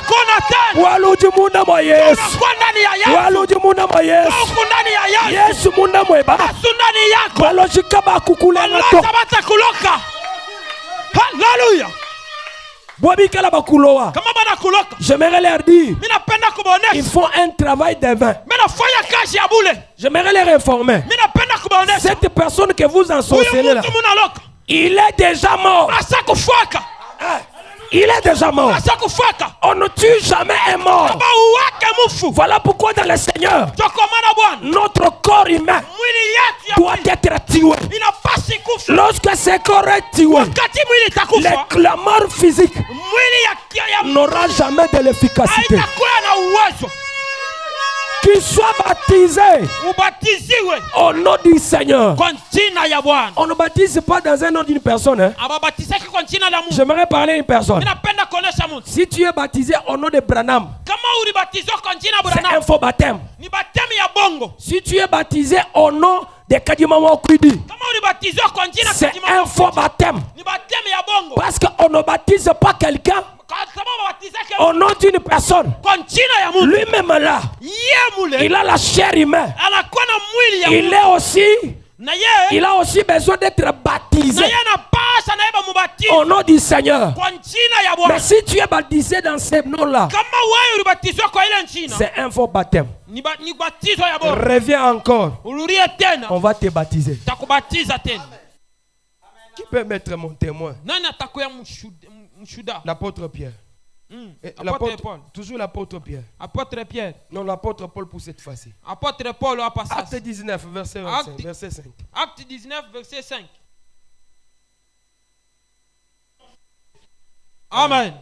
tena. waluji munda mwa Yesu Unakuwa ndani ya Yesu. waluji munda mwa Yesu Uko ndani ya Yesu. Yesu munda mweba Yesu ndani yako. balojika bakukulenga to Allah batakuloka. Hallelujah. bwabikala bakulowa. Kama bana kuloka. J'aimerais leur dire, Mimi napenda kubaonesha. ils font un travail de vain. Mimi nafanya kazi ya bure. J'aimerais les informer. Mimi napenda kubaonesha. Cette personne que vous ensorcelez là, Mtu munaloka. il est déjà mort. Asakufaka. Il est déjà mort. Asakufaka. On ne tue jamais un mort. Baba uwake mufu. Voilà pourquoi dans le Seigneur, Tokomana Bwana. notre corps humain Mwili yetu ya doit mwili être tué. inapasi kufa. Lorsque ce corps est tué, wakati mwili itakufa, les clameurs physiques mwili ya n'aura jamais de l'efficacité. haitakuwa na uwezo. Qu'il soit baptisé Ubatiziwe au nom du Seigneur. kwa jina ya Bwana. On ne baptise pas dans un nom d'une personne. Hein. Ababatizake kwa jina la Mungu. J'aimerais parler à une personne. Ninapenda kuonesha mtu. Si tu es baptisé au nom de Branham, Kama ulibatizwa kwa jina la c'est Bwana, un faux baptême. ni batemu ya bongo. Si tu es baptisé au nom de Kadimama Okwidi, Kama ulibatizwa kwa jina c'est un faux baptême. ni batemu ya bongo. Parce qu'on ne baptise pas quelqu'un Kama unabatizake au nom d'une personne. kwa jina ya Mungu, Lui-même là, yeye mule il a la chair humaine. anakuwa na mwili ya Il Mungu. est aussi, Na yeye il a aussi besoin d'être na baptisé yeye anapasha na yeye mubatizo au nom du Seigneur. kwa jina ya Mais Bwana. si tu es baptisé dans ce nom-là, Kama wewe ulibatizwa kwa ile jina, c'est un faux baptême. ni batizo ya bongo. Reviens encore, Urudie tena, on va te baptiser. takubatiza tena. Qui peut mettre mon témoin? Nani atakuya mshuda? L'apôtre Pierre. Apôtre L'apôtre, Paul. toujours l'apôtre Pierre. Apôtre Pierre. Non, l'apôtre Paul pour cette fois-ci. Apôtre Paul hapa Acte sasa. 19, verset 25, Acte- verset 5. Acte 19 verset 5. Amen.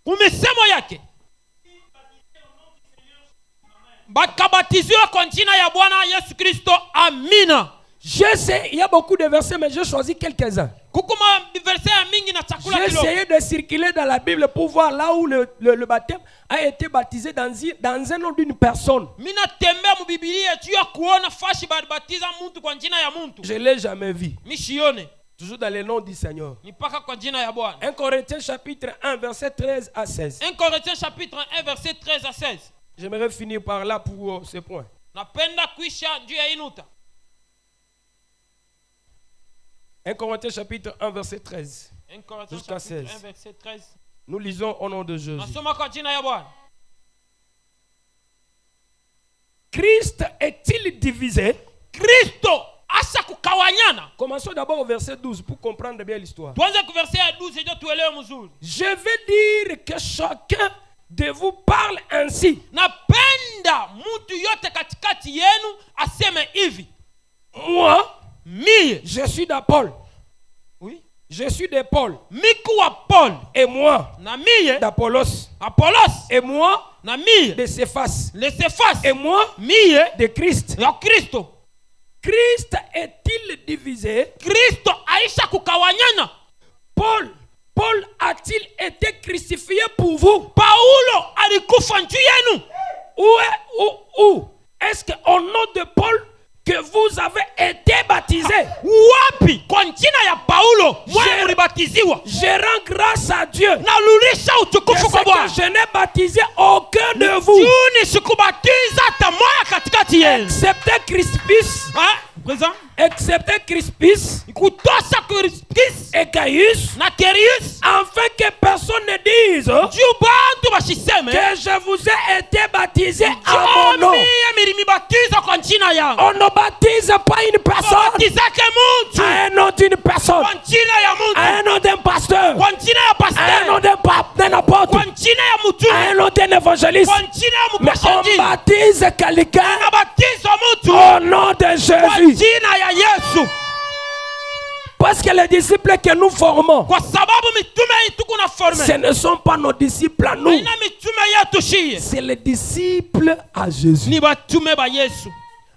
Kumesemo yake bakabatiziwa kwa jina ya Bwana Yesu Kristo. Amina. Je sais, il y a beaucoup de versets, mais j'ai choisi quelques-uns. Kukuma verset ya mingi na chakula J'ai kidogo. essayé de circuler dans la Bible pour voir là où le baptême a été baptisé dans un nom d'une personne. Mina tembea mu Biblia juu ya kuona fashi batiza mtu kwa jina ya mtu. Je ne l'ai jamais vu. Mishione Toujours dans le nom du Seigneur. ni paka kwa jina ya Bwana. 1 Corinthiens chapitre 1, verset 13 à 16. 1 Corinthiens chapitre 1 verset 13 à 16. J'aimerais finir par là pour ce point. Napenda kuisha juu ya inuta. 1 Corinthiens chapitre 1, verset 13. 1 Corinthiens Jusqu'à chapitre 16. 1 verset 13. Nous lisons au nom de Jésus. Nasoma kwa jina ya Bwana. Christ est-il divisé? Kristo asa kukawanyana. Commençons d'abord au verset 12 pour comprendre bien l'histoire. Tuanze ku verset ya 12 ndio tuelewe mzuri. Je vais dire que chacun de vous parle ainsi. Napenda mtu yote katikati yenu aseme hivi. Moi, Mie, je suis d'Apoll. oui, Je suis de Paul. miku wa Paul. Et moi, Na mie, d'Apollos. Apollos. Et moi, Na mie, de Céphas. le Cephas. Et moi, Mie, de Christ. ya Kristo. Christ est-il divisé? Kristo aisha kukawanyana. Paul a-t-il été crucifié pour vous? Paulo alikufa juu yenu. Où est-ce qu'au nom de Paul que vous avez été baptisé? Wapi kwa jina ya Paulo mwe ulibatiziwa. Je rends grâce à Dieu. Nalulisha utukufu kwa Que Bwana. je n'ai baptisé aucun de vous, Juni sikubatiza hata moja katikati yenu. excepté Crispus, Présent. excepté Crispus Kutosa Crispus et Gaius, na Kerius. afin que personne ne dise Juu bantu bashiseme. que je vous ai été baptisé à mon nom. Mie milimibatiza kwa jina yangu. On ne baptise pas une personne Batizake muntu. à un nom d'une personne, Kwa jina ya à muntu. un nom d'un pasteur, Kwa jina ya à un pastor. nom d'un apôtre, Kwa jina ya à mutume. un nom d'un évangéliste. Kwa jina ya Mais on mupashaji. baptise quelqu'un Anabatiza mutu. au nom de Kwa Jésus. jina ya Yesu. Parce que les disciples que nous formons, Kwa sababu mitume hii tuko na forme. ce ne sont pas nos disciples à nous, Haina mitume yetu shie. c'est les disciples à Jésus. Ni batume ba Yesu.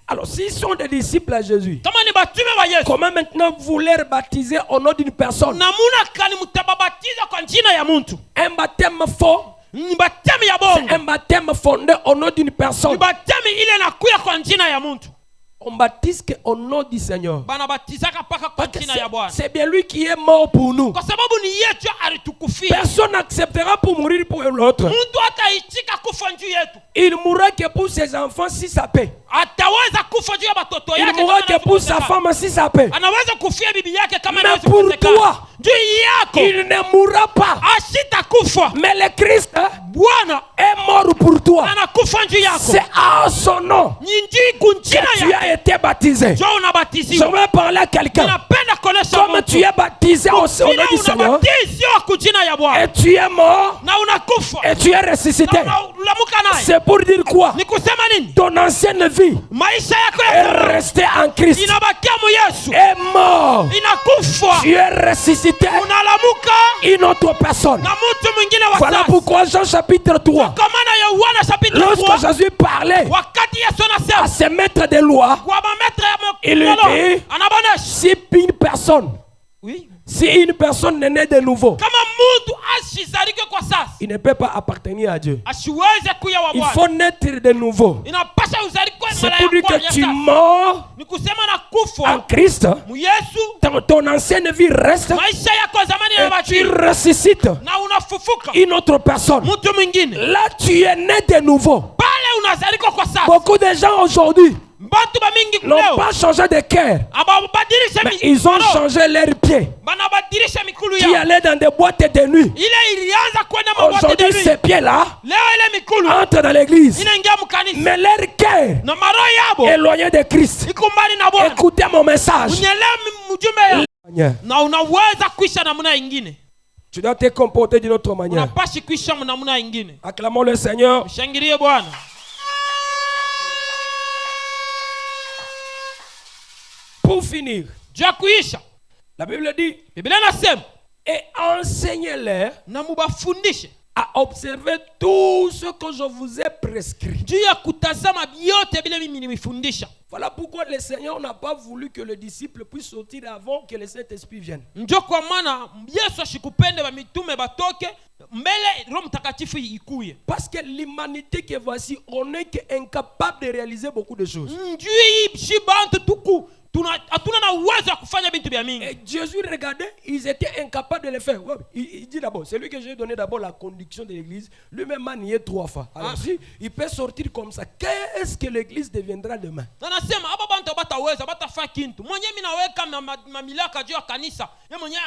Alors, s'ils sont des disciples à Jésus, Kama ni batume ba Yesu. comment maintenant vous les baptisez au nom d'une personne? Namuna kani mutababatiza kwa jina ya muntu. Un baptême faux, Ni batemi ya c'est bongo. un baptême fondé au nom d'une Ni personne. batemi ile nakuya kwa jina ya muntu. On baptise au nom du Seigneur. Banabatizaka paka kwa Parce que jina ya Bwana. c'est bien lui qui est mort pour nous. Kwa sababu ni yetu alitukufia. Personne n'acceptera pour mourir pour l'autre. Mtu hataitika kufa juu yetu. Il mourra que pour ses enfants si ça paie. Ataweza kufa juu ya batoto Il yake mourra kama que pour sa inawezekana. femme si ça paie. Anaweza kufia bibi yake kama Mais inaweza pour kuwezekana. toi, juu yako il ne mourra pas. ashitakufa. Mais le Christ Bwana est mort pour toi. anakufa juu yako. C'est à son nom Nyinji kunjina que tu yako as été baptisé. jo Je unabatiziwa. vais parler à quelqu'un. Ninapenda kuonesha Comme tu es baptisé au nom vile du Seigneur, unabatiziwa kujina ya et Bwana tu es mort, na unakufa et tu es ressuscité. na unalamuka naye, C'est pour dire quoi? ni kusema nini? Ton ancienne vie Maisha yako est ya zamani restée en Christ. inabakia mu Yesu, Est mort. inakufa, Tu es ressuscité. unalamuka Une autre personne. na mtu mwingine wa Voilà sasa. pourquoi Jean chapitre 3, Kwa maana Yohana chapitre lorsque 3 Jésus parlait wakati Yesu à anasema ses maîtres de loi, kwa mametre ya Il mkolo dit- anabonesha si une personne, oui, si une personne n'est née de nouveau, kama mtu ashizalike kwa sasa il ne peut pas appartenir à Dieu. asiweze kuya wa Il Bwana, faut naître de nouveau. inapasha uzalikwe C'est mara pour ya dire kwanza que tu sasa. mords Ni kusema na en kufa Christ, mu Yesu, ton ancienne vie reste maisha yako ya zamani et tu yanabaki ressuscites na unafufuka une autre personne. mtu mwingine. Là, tu es né de nouveau. Pale unazalikwa kwa sasa. Beaucoup de gens aujourd'hui Bantu bamingi n'ont leo pas changé de cœur, ababadilisha mais ils ont changé leurs pieds banabadilisha mikulu qui yao. allaient dans des boîtes de nuit. Ile ilianza kwenda mabwate de Aujourd'hui, nuit. ces pieds-là Leo ile mikulu entrent dans l'église, inaingia mkanisa mais leur cœur na maro yabo éloigné de Christ. iko mbali na Bwana. Écoutez mon message. Unyelewa mjumbe ya na unaweza kuisha namna ingine, Tu dois te comporter d'une autre manière. unapashi kuisha namna ingine. Acclamons le Seigneur. Mshangilie Bwana. Pour finir, Juu ya kuisha, la Bible dit, Biblia inasema et enseignez-les na mubafundishe à observer tout ce que je vous ai prescrit. juu ya kutazama vyote vile mimi nimefundisha. Voilà pourquoi le Seigneur n'a pas voulu que le disciple puisse sortir avant que le Saint-Esprit vienne. Njo kwa maana Yesu ashikupende ba mitume batoke mbele Roho Mtakatifu ikuye. Parce que l'humanité que voici, on est incapable de réaliser beaucoup de choses. Njui shibantu tuku hatuna na uwezo wa kufanya vitu vya mingi. Et Jésus regardait, ils étaient incapables de le faire. Ouais, il dit d'abord, c'est lui que j'ai donné d'abord la conduction de l'église. Lui-même a nié 3 fois. Alors si il peut sortir comme ça, qu'est-ce que l'église deviendra demain? Anasema hapa bantu bataweza batafanya kintu. Mwenye mimi naweka mamilaka juu ya kanisa. Yeye mwenyewe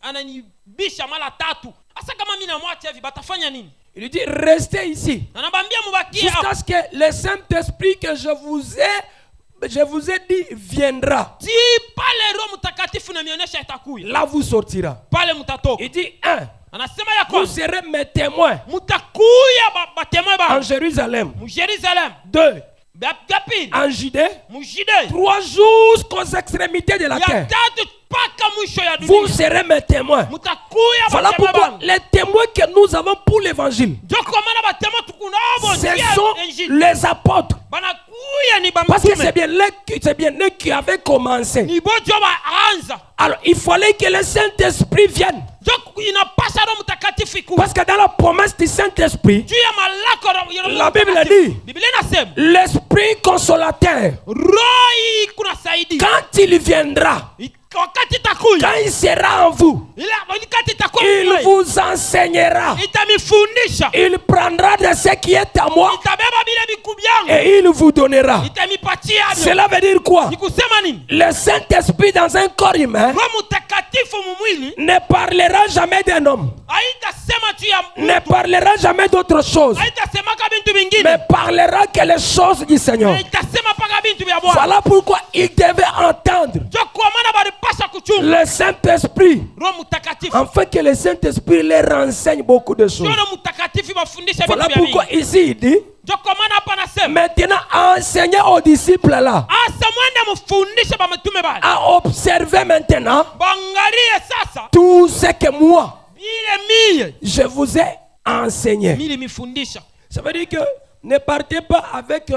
ananibisha mara 3. Asa kama mimi namwacha hivi batafanya nini? Il dit, restez ici. Anabambia mubakie Jusqu'à hapa. ce que le Saint-Esprit que je vous ai dit viendra. Si pale Roho Mtakatifu na mionyesha itakuya. Là vous sortira. Pale mtatoka. Il dit, 1. Anasema ya Vous kwa serez mes témoins mutakuya batemwe ba en Jérusalem. mu Jerusalem. 2. Bapili En Judée. mu Judea. 3 jusqu'aux extrémités de la Ya terre. tatu paka mwisho ya Vous dunia. serez mes témoins. Mutakuya Voilà batemwe pourquoi bangu. les témoins que nous avons pour l'évangile, Ndio kwa maana batemwe tukunabo ce sont injili. les apôtres. Banakuya ni Parce que c'est bamtume. bien eux qui avaient commencé. Ni bojo baanza. Alors il fallait que le Saint-Esprit vienne. Ndio inapasha Roho Mtakatifu ikuwe. Parce que dans la promesse du Saint-Esprit, Juu ya malako ya Roho la Bible Mtakatifu. dit, Biblia inasema l'Esprit consolateur, roho hii kuna saidi. quand il viendra, Wakati itakuja. quand il sera en vous, Ila wakati itakuwa il mwe. vous enseignera. Itamifundisha. Il prendra de ce qui est à moi Itabeba bile viku vyangu. et il vous donnera. Itamipatia avyo. Cela veut dire quoi? Ni kusema nini? Le Saint-Esprit dans un corps humain Roho Mtakatifu mumwili ne parlera jamais d'un homme, haitasema tu ya ne mtu. parlera jamais d'autre chose, Haitasema kama bintu mais vingine. parlera que les choses du Seigneur. Haitasema paka bintu vya Bwana. Voilà pourquoi il devait entendre Ndio kwa maana balipasha kuchunga le Saint-Esprit, Roho Mtakatifu. afin que le Saint-Esprit les renseigne beaucoup de choses. Ndio Roho Mtakatifu bafundisha Voilà vitu vya pourquoi mingi. ici il dit, Ndio kwa maana hapa nasema maintenant enseignez aux disciples là asa mwende mfundishe ba mitume bale. à observer maintenant Bangalie sasa tout ce que moi vile mie je vous ai enseigné. mili mifundisha. Ça veut dire que ne partez pas avec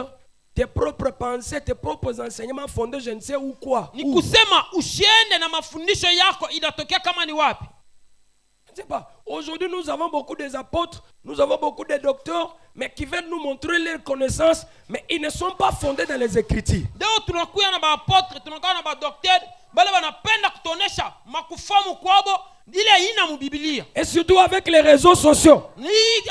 tes propres pensées, tes propres enseignements fondés je ne sais où quoi. Ni Où. kusema usiende na mafundisho yako inatokea kama ni wapi. Je ne sais pas. Aujourd'hui, nous avons beaucoup d'apôtres, nous avons beaucoup de docteurs, mais qui veulent nous montrer leurs connaissances, mais ils ne sont pas fondés dans les Écritures. Leo tunakuya na baapotre, tunakuwa na badaktari, bale wanapenda kutonesha makufamu kwabo ile ina mu Biblia. Et surtout avec les réseaux sociaux. Ni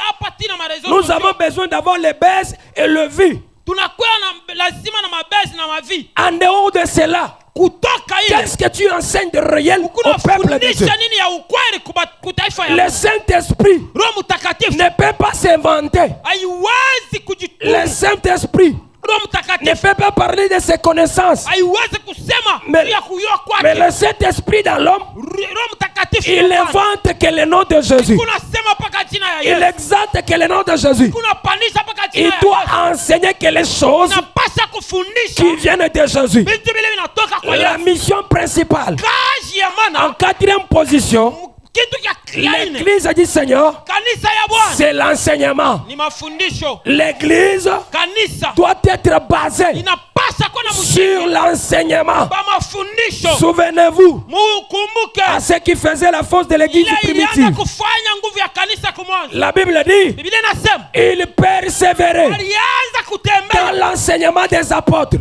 hapa tina marezo. Nous avons besoin d'avoir les bases et le vues. Tunakuwa na lazima na mabezi na mavi. En dehors de cela, Kutoka mwaka ile Qu'est-ce que tu enseignes de réel au peuple de Dieu? unafundisha nini ya ukweli kwa taifa ya Le Saint-Esprit Roho Mtakatifu ne peut pas s'inventer. haiwezi Le kujituma. Saint-Esprit Roho ne Mtakatifu peut pas parler de ses connaissances. haiwezi kusema Mais- ya kujua Mais kwake. le Saint-Esprit dans l'homme, Roho Mtakatifu il invente que le nom de Jésus. kunasema mpaka jina ya Il Yesu, exalte que le nom de Jésus. kunapandisha mpaka jina Il ya doit Yesu. enseigner que les choses Napasha kufundisha qui viennent de Jésus. vitu vile vinatoka kwa La Yesu. mission principale, Kazi ya en maana, quatrième position, kitu cha kiaine, l'Église du Seigneur, kanisa ya Bwana c'est l'enseignement. ni mafundisho. L'Église Kanisa doit être basée inapasha kuwa na sur msingi l'enseignement. ba mafundisho. Souvenez-vous Mukumbuke à ce qui faisait la force de l'Église ile ilianza primitive. kufanya nguvu ya kanisa kumwanzo. La Bible dit, Biblia inasema il persévérait alianza dans kutembea l'enseignement des apôtres.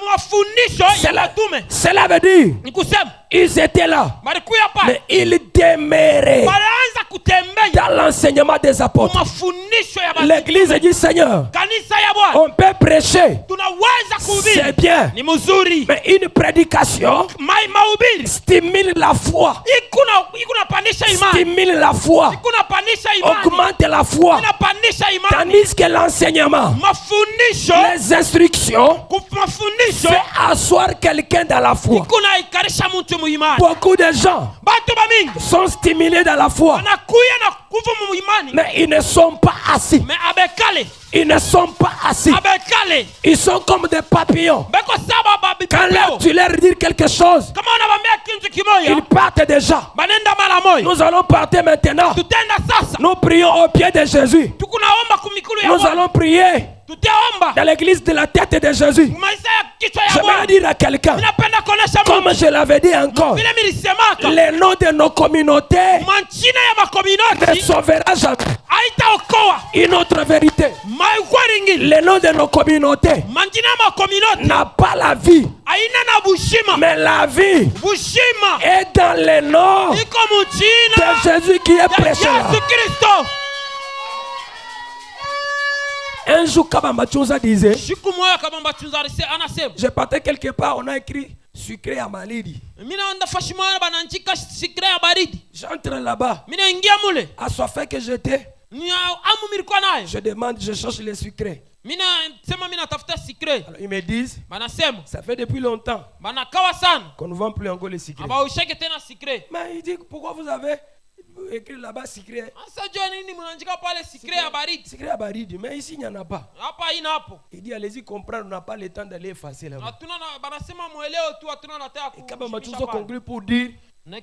mafundisho ya Cela, mitume. cela veut dire, Ni kusema ils étaient là, balikuya pale, mais ils demeuraient balianza kutembea dans l'enseignement des apôtres. mafundisho ya basi. L'Église du Seigneur, Kanisa ya Bwana on peut prêcher, tunaweza c'est kuhubiri, bien, ni mzuri. mais une prédication Mahubiri stimule la foi, ikunapandisha imani, stimule la foi, ikunapandisha imani, augmente la foi, inapandisha imani. tandis que l'enseignement, Mafundisho les instructions, mafundisho fait asseoir quelqu'un dans la foi. ikunaikarisha mtu muimani. Beaucoup de gens Batu bamingi sont stimulés dans la foi, wanakuya na kuvu muimani, mais ils ne sont pas assis. me abekale Ils ne sont pas assis. abekale Ils sont comme des papillons. beko saba Quand là, babipeo. tu leur dis quelque chose, Kama unabambia kintu kimoya ils partent déjà. banenda mara moja. Nous allons partir maintenant. Tutenda sasa, Nous prions au pied de Jésus. tukunaomba kumikulu ya Nous Bwana. allons prier Tutaomba dans l'église de la tête de Jésus. maisha ya kichwa ya Je vais Bwana. dire à quelqu'un, Ninapenda kuonesha comme Mungu je l'avais dit encore, vile milisemaka les noms de nos communautés manchina ya ne makominoti sauvera jamais. haitaokoa Une autre vérité, maikwari ingine. les noms de nos communautés Manchina ya makominoti n'a pas la vie, haina na bushima. mais la vie Bushima est dans les noms iko muchina de Jésus qui est ya prêché là. Yesu Kristo. Un jour, Kabamba Chouza disait, Siku moja kama mbachunzarise anasema je partais quelque part, on a écrit sucré à Malidi. mimi naenda fashi moja bananchika sikira ya baridi. J'entre là-bas, Mimi naingia mule assoiffé que j'étais, ni amu milikuwa nayo. je demande, je cherche les sucrés. Mimi nasema mimi natafuta sikre. Alors ils me disent, Banasema ça fait depuis longtemps banakawa sana qu'on ne vend plus encore les sucrés. abaushake tena sikre. Mais il dit, pourquoi vous avez écrit là-bas sucré? Asa jua nini mnanjika pale sikre ya baridi? Sucré à Baridi, mais ici il n'y en a pas. Hapa haina hapo. Il dit, allez-y comprendre, on n'a pas le temps d'aller effacer là-bas. Hatuna na banasema muelewe tu, hatuna nataka Et Kabamba kushimisha Chouza pale. conclut pour dire, Na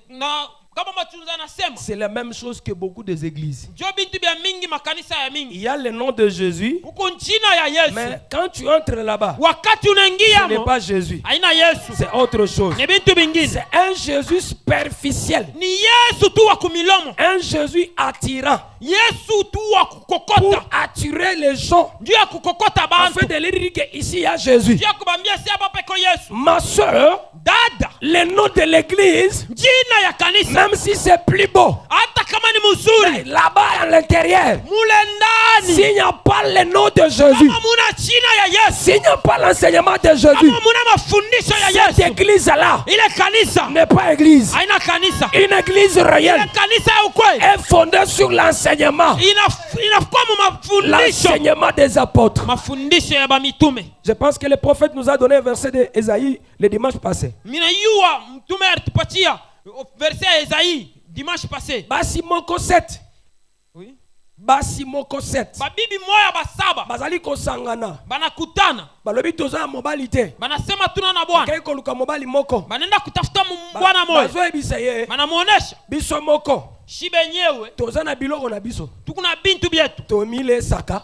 kama machunza anasema c'est la même chose que beaucoup des églises. jo bintu bya mingi makanisa ya mingi Il y a le nom de Jésus, huko nchina ya Yesu. mais quand tu entres là-bas, Wakati ce unaingia n'est mo pas Jésus, haina Yesu, c'est autre chose. ni bintu bingine. C'est un Jésus superficiel, Ni Yesu tu wa kumilomo, un Jésus attirant Yesu tu wa pour kukokota, attirer les gens. juu ya kukokota En fait, bantu, de leur dire qu'ici il y a Jésus. juu ya kubambia si hapa peko Yesu. Ma soeur, Dada, le nom de l'église, jina ya kanisa même si c'est plus beau, hata kama ni mais mzuri là-bas à l'intérieur, mule ndani, s'il n'y a pas le nom de Jésus, kama muna jina ya Yesu, s'il n'y a pas l'enseignement de Jésus, kama muna mafundisho ya cette Yesu, église-là ile kanisa n'est pas église. haina kanisa. Une église réelle Ile kanisa ya ukweli est fondée sur l'enseignement, inakuwa mu mafundisho, l'enseignement des apôtres. mafundisho ya bamitume. Je pense que le prophète nous a donné un verset d'Ésaïe le dimanche passé. Minayua mtume alitupatia verse ya Isaïe dimanche passé. Basi moko 7. Oui. Basi moko 7. Babibi moya basaba Bazali kosangana. banakutana, Balobi toza mobali te. banasema tuna na Bwana, Kei koluka mobali moko. banenda kutafuta bwana moya, Bazoyebisa ye. banamuonesha Biso moko. shibe yenyewe Toza na biloko na biso. tukuna bintu byetu Tomile saka.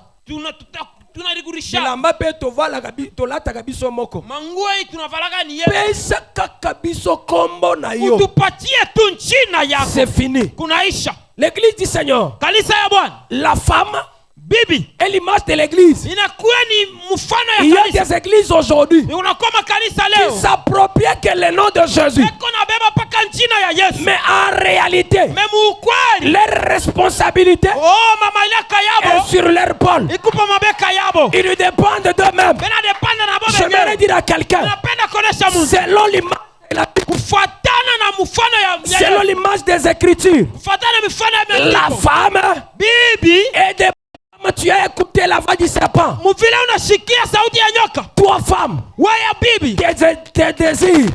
tunarigurisha Bilamba pe tovalaka tolataka biso moko. manguo hii tunavalaka ni yetu, Pesa kaka biso kombo na yo. utupatie tu nchina yako, C'est fini. kunaisha. L'église du Seigneur. Kanisa ya Bwana, La femme bibi est l'image de l'église. inakuwa ni mfano Il y ya a kanisa. des églises aujourd'hui Unakoma kanisa qui leo s'approprient que le nom de Jésus. eko nabeba paka nchina ya Yesu, Mais en réalité, me muukweli leur responsabilité oh mama ilaka est yabo sur leur pôle. ikupa mabeka yabo, Ils dépendent d'eux-mêmes. bena depanda na Je bobe vais wenyewe. dire à quelqu'un, Napenda kuonesha Mungu selon l'image de la Bible. kufuatana na mfano ya Selon l'image des Écritures. kufuatana na mifano ya La maandiko. femme Bibi, et des femmes, tu as écouté la voix du serpent. mvile unashikia sauti ya nyoka. Toi, femme, Wewe bibi, tes désirs,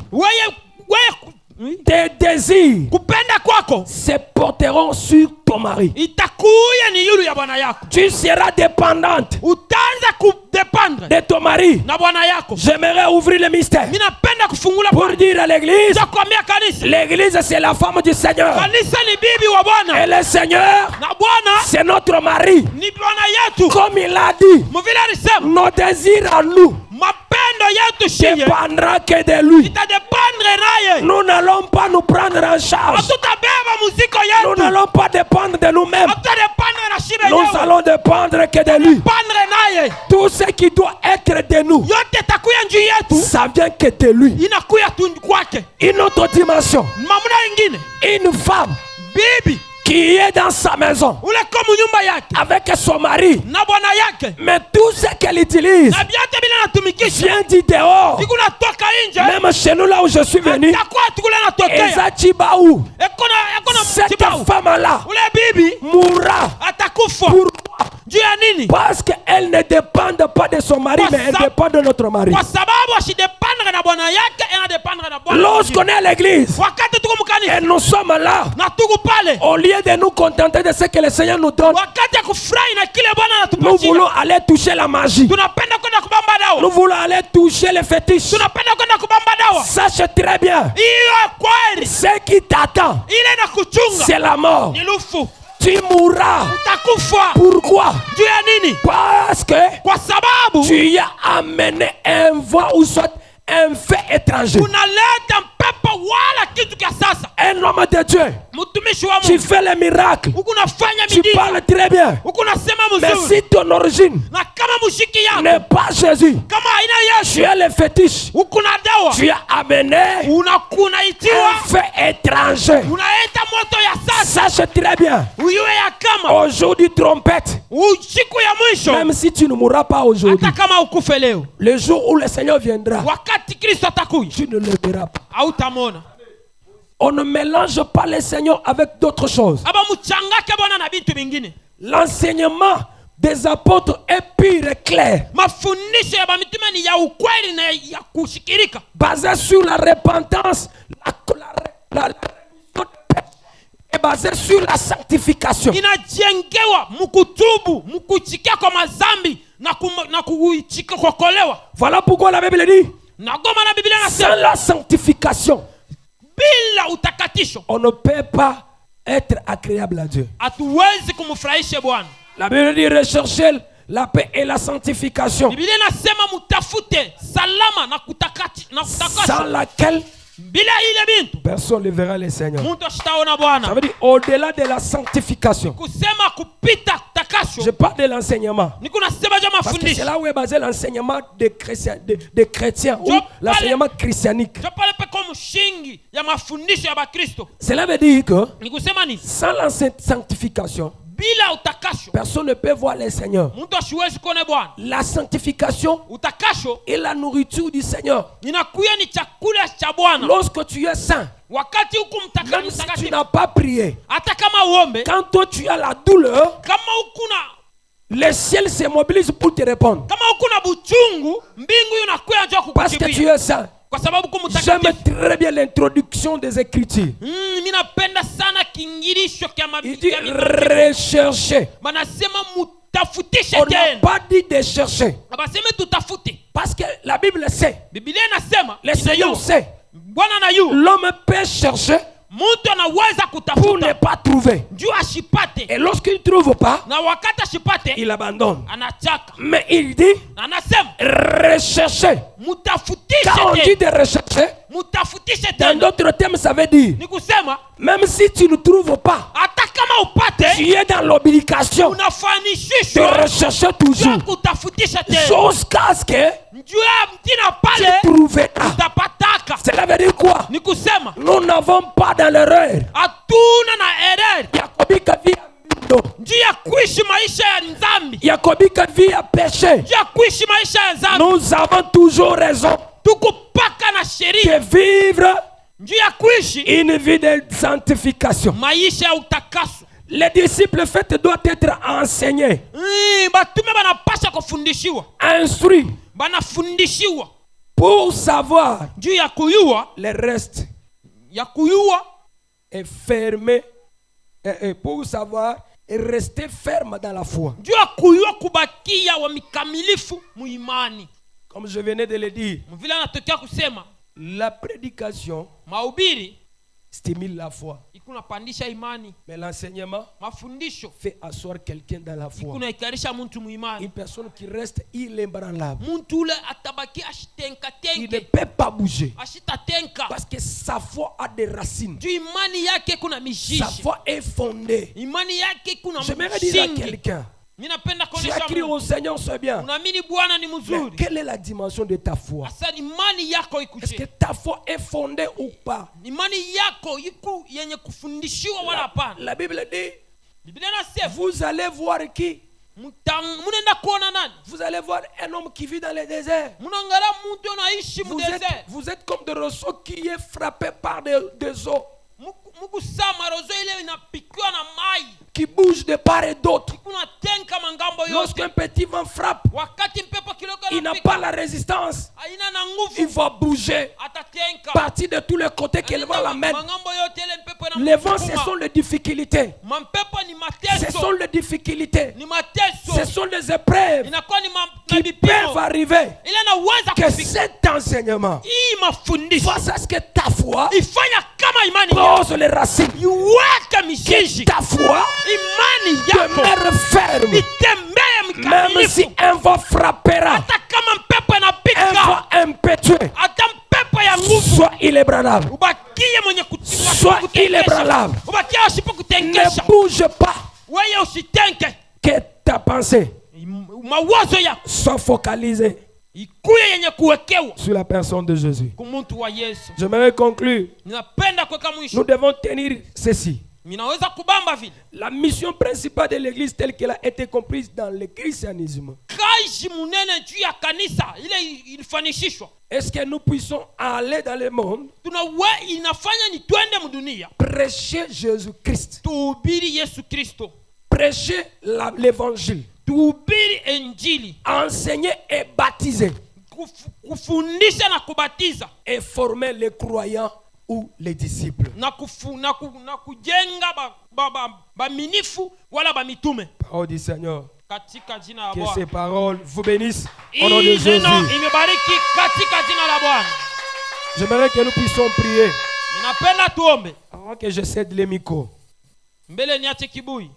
tes désirs kupenda kwako se porteront sur ton mari. itakuya ni yulu ya bwana yako. Tu seras dépendante Utaanza kudependre de ton mari. na bwana yako. J'aimerais ouvrir le mystère Mimi napenda kufungula pour dire à l'église, za kuambia kanisa. l'église c'est la femme du Seigneur. Kanisa ni bibi wa Bwana Et le Seigneur, na Bwana c'est notre mari. ni bwana yetu. Comme il a dit, Mvile alisema nos désirs en nous mapendo yetu shiye dépendra que de lui. itadependre naye. Nous n'allons pas nous prendre en charge. Hatutabeba muziko Nous yetu. n'allons pas dépendre de nous-mêmes. Hatutadependre na shibe Nous yetu. allons dépendre que de lui. Dependre naye. Tout ce qui doit être de nous, Yote takuya njuu yetu ça vient que de lui. inakuya tu kwake. Une autre dimension. Mamuna ingine Une femme bibi qui est dans sa maison ule komu nyumba yake avec son mari. na bwana yake Mais tout ce qu'elle utilise na vyote bila natumikisha vient du dehors. siku natoka nje Même chez nous là où je suis venu, takuwa tukule natokea Eza Chibaou, ekona cette mtibau femme-là ule bibi mourra. atakufa Pourquoi? juu ya nini? Parce qu'elle ne dépend pas de son mari, mais elle dépend de notre mari. Kwa sababu ashidependre na bwana yake anadependre na bwana. Lorsqu'on est à l'église Wakati tuko mkanisa et nous sommes là, na tuko pale, au lieu de nous contenter de ce que le Seigneur nous donne, wakati ya kufurahi na kile Bwana nous anatupatia, voulons aller toucher la magie. tunapenda kwenda kubamba dawa, Nous voulons aller toucher les fétiches. tunapenda kwenda kubamba dawa. Sache très bien, Hiyo kweli ce qui t'attend, ile na kuchunga c'est la mort. ni lufu, Tu mourras. utakufa. Pourquoi? Juu ya nini? Parce que Kwa sababu tu y as amené un vent ou soit un fait étranger. unaleta mpepo wala kitu kia sasa. Un homme de Dieu, Mtumishi wa tu Mungu, fais les miracles. huku nafanya Tu midii, parles très bien. huku nasema Mais mzuri, si ton origine na kama mushiki yako n'est pas Jésus, kama haina Yesu, tu as les fétiches. huku na dawa Tu as amené unakunaitiwa, un fait étranger. unaeta moto ya sasa. Sache très bien, Uyue ya kama aujourd'hui trompette, siku ya mwisho, même si tu ne mourras pas aujourd'hui, hata kama ukufe leo, le jour où le Seigneur viendra, wakati Kristo atakuja tu ne le verras pas. hautamona. On ne mélange pas le Seigneur avec d'autres choses. Aba mchangake Bwana na vitu vingine. L'enseignement des apôtres est pur et clair, Mafundisho ya mitume ni ya ukweli na ya kushikirika, basé sur la repentance, la rémission des péchés, et basé sur la sanctification. inajengewa mkutubu, mkuchikia kwa mazambi na kuichika kuokolewa. Voilà pourquoi la Bible dit, Na goma na Biblia sans nasema la sanctification, bila utakatisho on ne peut pas être agréable à Dieu. hatuwezi kumfurahisha Bwana. La Bible dit rechercher la paix et la sanctification, Biblia inasema mutafute salama na sans kutakaswa. laquelle Bila ile bintu personne ne verra le Seigneur. mtu ashitaona Ça Bwana. veut dire au-delà de la sanctification. Kusema kupita takasho Je parle de l'enseignement. ni kunasema ja Parce que c'est mafundisho. là où est basé l'enseignement des chrétiens ou Je l'enseignement christianique. Jo pale peko mshingi ya mafundisho ya Bakristo. Cela veut dire que Ni kusema ni sans la sanctification, bila utakasho personne ne peut voir le Seigneur. mtu ashiwezi kuone Bwana. La sanctification Utakasho est la nourriture du Seigneur. inakuya ni chakula cha Bwana. Lorsque tu es saint, Wakati huku même si tu mtakatifu, n'as pas prié, hata kama uombe, quand toi tu as la douleur, kama ukuna le ciel se mobilise pour te répondre. kama ukuna buchungu, mbingu inakuya njoo Parce que tu kukujibia. es saint. Kwa sababu ku J'aime mtakatifu. très bien l'introduction des Écritures. Mimi napenda sana kingirisho kya Il dit mabiblia. rechercher. Banasema mutafutishe On n'a tena. pas dit de chercher. Abaseme tutafute. Parce que la Bible sait, Biblia inasema le Seigneur inayua. sait, Bwana na yu l'homme peut chercher mtu anaweza pour ne kutafuta pas trouver. juu ashipate, Et lorsqu'il ne trouve pas, na wakati ashipate il abandonne. anachaka. Mais il dit Na anasema rechercher. mutafutishe Quand on dit tena, de rechercher, mutafutishe dans tena. d'autres termes, ça veut dire, Ni kusema même si tu ne trouves pas, hata kama upate tu es dans l'obligation de unafanishishwa rechercher juu toujours. ya kutafutisha tena, Jusqu'à ce que juu ya mtina tu pale trouveras. utapataka. Cela veut dire quoi? Ni kusema Nous n'avons pas dans l'erreur. hatuna na erreur Yakobika via mbindo. juu ya kuishi maisha ya nzambi, Yakobika via péché. juu ya kuishi maisha ya nzambi. Nous avons toujours raison Tukupaka na de sheria vivre ya kuishi une vie de sanctification. maisha ya utakaso. Les disciples faits doivent être enseignés, Batume banapasha kufundishiwa, instruits, banafundishiwa pour savoir juu ya kuyua, le reste ya kuyua et fermer, et pour savoir et rester ferme dans la foi. juu ya kuyua kubakia wa mikamilifu muimani. Comme je venais de le dire, Mvile anatokea kusema la prédication mahubiri stimule la foi, ikunapandisha imani, mais l'enseignement mafundisho fait asseoir quelqu'un dans la foi. ikunaikarisha muntu muimani. Une personne qui reste inébranlable, Muntu ule atabaki il ne ashitenka-tenke, peut pas bouger ashitatenka parce que sa foi a des racines. juu imani yake kuna Sa mizizi, foi est fondée. imani yake kuna J'aimerais dire à msingi. quelqu'un, Ninapenda tu as kuonesha crié au Seigneur, c'est bien. unaamini Bwana ni Mais mzuri. quelle est la dimension de ta foi? Asa imani yako Est-ce que ikuje, ta foi est fondée ou pas? imani yako iku yenye kufundishiwa wala hapana. La Bible dit, Biblia inasema vous allez voir qui? munaenda kuona nani? Vous allez voir un homme qui vit dans le désert. Munaangalia mtu anaishi mudesert, Vous êtes comme des roseaux qui est frappé par des eaux, mukusama rozo ile inapikiwa na mai, qui bougent de part et d'autre. kunatenka mangambo Lorsqu'un yote. petit vent frappe, Wakati mpepo kidogo il n'a anapika, pas la résistance. haina na Il nguvu, va bouger, atatenka partir de tous les côtés qu'il va l'amène. mangambo yote ile mpepo Les vents, ce sont les difficultés. mampepo ni Ce sont mateso, les difficultés. ni Ce mateso, sont les épreuves inakuwa ni qui peuvent mabipimo arriver. ile naweza Que kufika. cet enseignement, Hii mafundisho face à ce que ta foi ifanya kama imani yako pose les racines, iweke mizizi, ta foi imani yako demeure ferme. itembee Même si mkamilifu, un vent frappera, hata kama mpepo un inapika, vent impétueux, hata mpepo ya nguvu, sois inébranlable, ubakie mwenye sois inébranlable. ubakie wasipo Ne kutenkesha, bouge pas, weye usitenke, que ta pensée mawazo yako soit focalisée ikuye yenye kuwekewa sur la personne de Jésus. kumuntu wa Yesu. J'aimerais conclure. Ninapenda kuweka Nous mwisho, devons tenir ceci. ninaweza kubamba vile La mission principale de l'église telle qu'elle a été comprise dans le christianisme. kazi munene juu ya kanisa ile ilifanishishwa, Est-ce que nous puissions aller dans le monde, inafanya ni twende mdunia prêcher Jésus-Christ, tuhubiri Yesu Kristo, prêcher l'évangile, tuhubiri Injili, enseigner et baptiser, kufundisha na kubatiza et former les croyants ou les disciples. na kujenga baminifu wala bamitume Parole du Seigneur. katika jina la Que Bwana. ces paroles vous bénissent au nom de Hii Jésus. neno imebariki katika jina la Bwana. J'aimerais que nous puissions prier Ninapenda tuombe avant que je cède les micros. mbele niache kibui.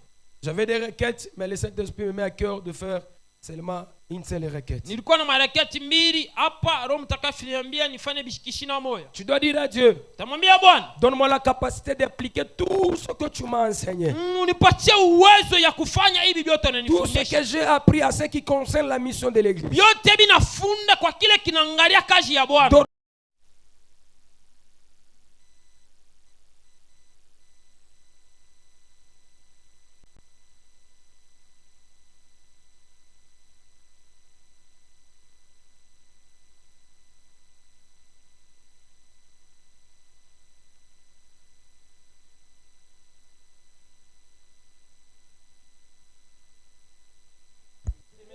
J'avais des requêtes, mais le Saint-Esprit me met à cœur de faire seulement une seule requête. Nilikuwa na mareketi mbili hapa, Roho Mtakatifu niambia nifanye bishikishina moya. Tu dois dire à Dieu, Tamwambia Bwana, donne-moi la capacité d'appliquer tout ce que tu m'as enseigné. unipatie uwezo ya kufanya hivi vyote Tout ce unanifundisha. que j'ai appris à ce qui concerne la mission de l'église. Vyote binafunda kwa kile kinaangalia kazi ya Bwana. Donne-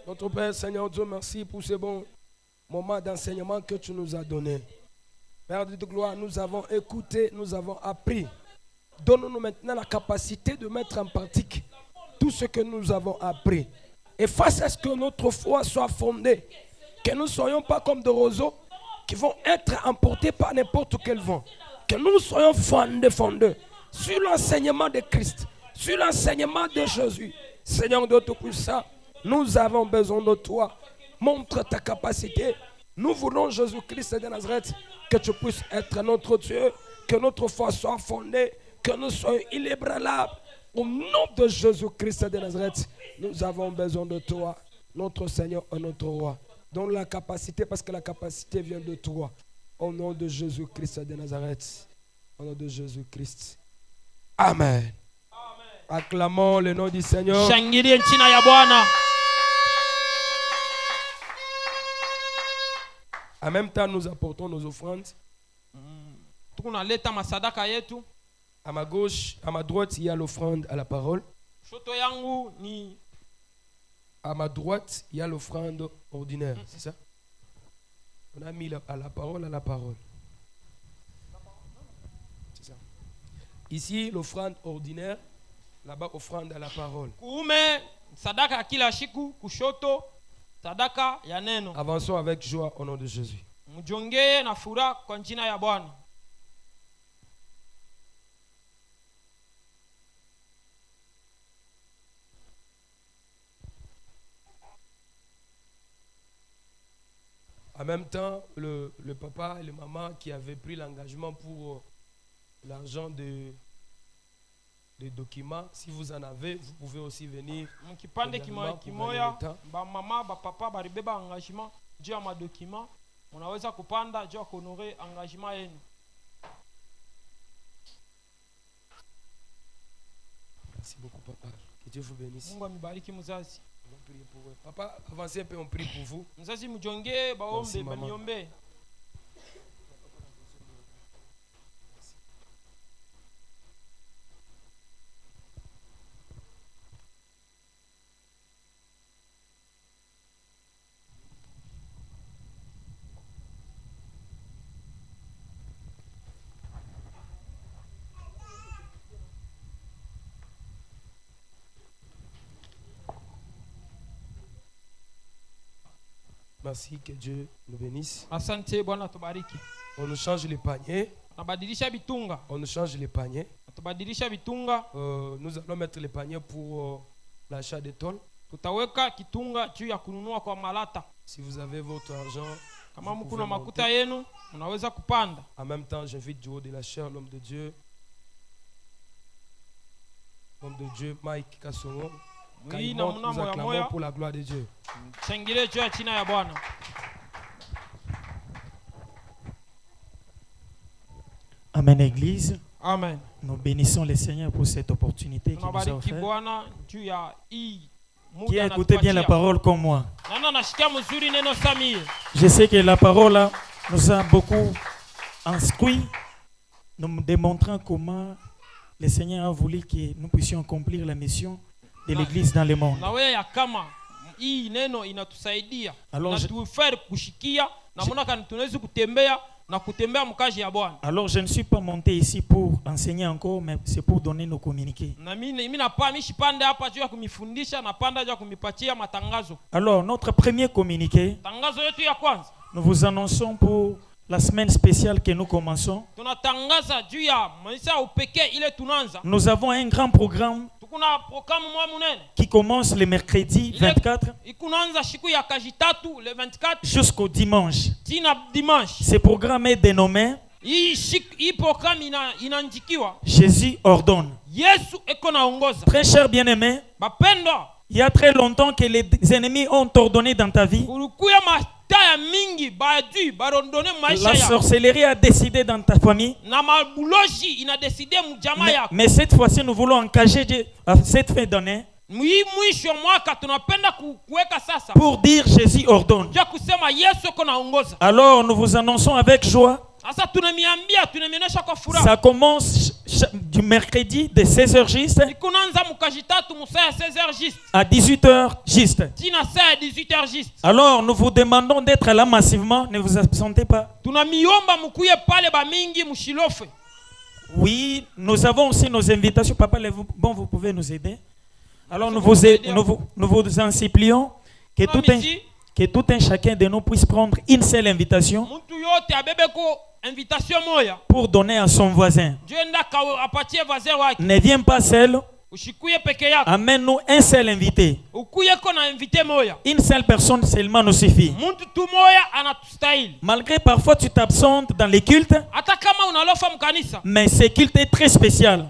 Notre Père, Seigneur Dieu, merci pour ce bon moment d'enseignement que tu nous as donné. Père de gloire, nous avons écouté, nous avons appris. Donne-nous maintenant la capacité de mettre en pratique tout ce que nous avons appris. Et face à ce que notre foi soit fondée, que nous ne soyons pas comme des roseaux qui vont être emportés par n'importe quel vent. Que nous soyons fondés sur l'enseignement de Christ, sur l'enseignement de Jésus. Seigneur de Tout-Puissant, nous avons besoin de toi. Montre ta capacité. Nous voulons Jésus-Christ de Nazareth, que tu puisses être notre Dieu, que notre foi soit fondée, que nous soyons inébranlables. Au nom de Jésus-Christ de Nazareth, nous avons besoin de toi, notre Seigneur et notre Roi. Donne la capacité, parce que la capacité vient de toi. Au nom de Jésus-Christ de Nazareth. Au nom de Jésus-Christ. Amen. Acclamons le nom du Seigneur. Shangilie jina ya Bwana. En même temps, nous apportons nos offrandes. tukunaleta masadaka yetu. À ma gauche, à ma droite, il y a l'offrande à la parole. Shoto yangu ni À ma droite, il y a l'offrande ordinaire, c'est ça? On a mis à la parole, à la parole. C'est ça. Ici, l'offrande ordinaire. Là-bas, offrande à la parole. kuume sadaka ya kila siku, kushoto sadaka ya neno. Avançons avec joie au nom de Jésus. Mjongee na furaha kwa jina ya Bwana. En même temps, le papa et le maman qui avaient pris l'engagement pour l'argent des documents, si vous en avez, vous pouvez aussi venir. Mkipande kimoya ba mama ba papa baribeba engagement juu ya madokima, unaweza kupanda juu ya kuhonore engagement yenu. Merci beaucoup, papa. Que Dieu vous bénisse. Mungu amibariki mzazi. On va prier pour vous. Papa, avancez un peu, on prie pour vous. Mzazi mjongee baombe Merci, maman. baniombe. Merci, que Dieu nous bénisse. Asante Bwana tubariki. On nous change les paniers. Nabadilisha bitunga. On nous change les paniers. Tubadilisha bitunga. Nous allons mettre les paniers pour l'achat des tôles. Tutaweka kitunga juu ya kununua kwa malata. Si vous avez votre argent, Kama vous mko pouvez na monter. makuta yenu, unaweza kupanda. En même temps, j'invite du haut de la chair, l'homme de Dieu, Mike Kassongo. Quand Oui, il na monte, muna nous moya acclamons moya. pour la gloire de Dieu. Shangile juu ya china ya Bwana. Amen, Église. Amen. Nous bénissons le Seigneur pour cette opportunité qu'il nous a Tunabariki offerte. Bwana juu ya hii muda Qui a na écouté bien la tupatia. parole comme moi. Nana nashikia mzuri neno Samie. Je sais que la parole là, nous a beaucoup instruit, nous démontrant comment le Seigneur a voulu que nous puissions accomplir la mission de l'Église dans le monde. Na wewe ya kama hii neno inatusaidia Alors, na tufaire kushikia na muna kan tunaweza kutembea na kutembea mkaji ya Bwana. Alors je ne suis pas monté ici pour enseigner encore, mais c'est pour donner nos communiqués. Na mimi napaa mishipande hapa juu ya kumifundisha na panda juu ya kumipatia matangazo. Alors notre premier communiqué, Tangazo yetu ya kwanza nous vous annonçons pour la semaine spéciale que nous commençons. tunatangaza juu ya maisha upekee ile tunaanza. Nous avons un grand programme Tukuna programu mwa munene qui commence le mercredi 24 ikunaanza siku ya kaji tatu le 24 jusqu'au dimanche. tina dimanche. Ce programme est dénommé Hii programu inaandikiwa Jésus ordonne. Yesu eko naongoza. Très cher bien-aimé, Bapendwa, il y a très longtemps que les ennemis ont ordonné dans ta vie. kulikuya mataya mingi badui barondone maisha La ya sorcellerie a décidé dans ta famille. na mabuloji inadeside mjama Mais, yako. mais cette fois-ci, nous voulons engager à cette fin d'année Mwisho mwaka tunapenda kuweka sasa pour dire Jésus ordonne. ja kusema Yesu eko naongoza. Alors, nous vous annonçons avec joie. Sasa tunamiambia tunamenesha kwa furaha. Ça commence du mercredi de 16h juste Ikunaanza mukaji tatu musa ya 16h juste. à 18h juste. Tina saa ya 18h juste. Alors, nous vous demandons d'être là massivement. Ne vous absentez pas. Tunamiomba mukuye pale ba mingi mushilofe. Oui, nous avons aussi nos invitations. Papa, bon, vous pouvez nous aider. Alors, nous vous en supplions que tout un chacun de nous puisse prendre une seule invitation Muntu yote abebeko invitation moya. pour donner à son voisin. Jenda ka apatie vazee wake. Ne viens pas seul. Ushikuye peke yako. Amène-nous un seul invité. Ukuye ko na invité moya. Une seule personne seulement nous suffit. Muntu tu moya anatustahili. Malgré parfois tu t'absentes dans les cultes, Hata kama unalofa mkanisa. mais ce culte est très spécial.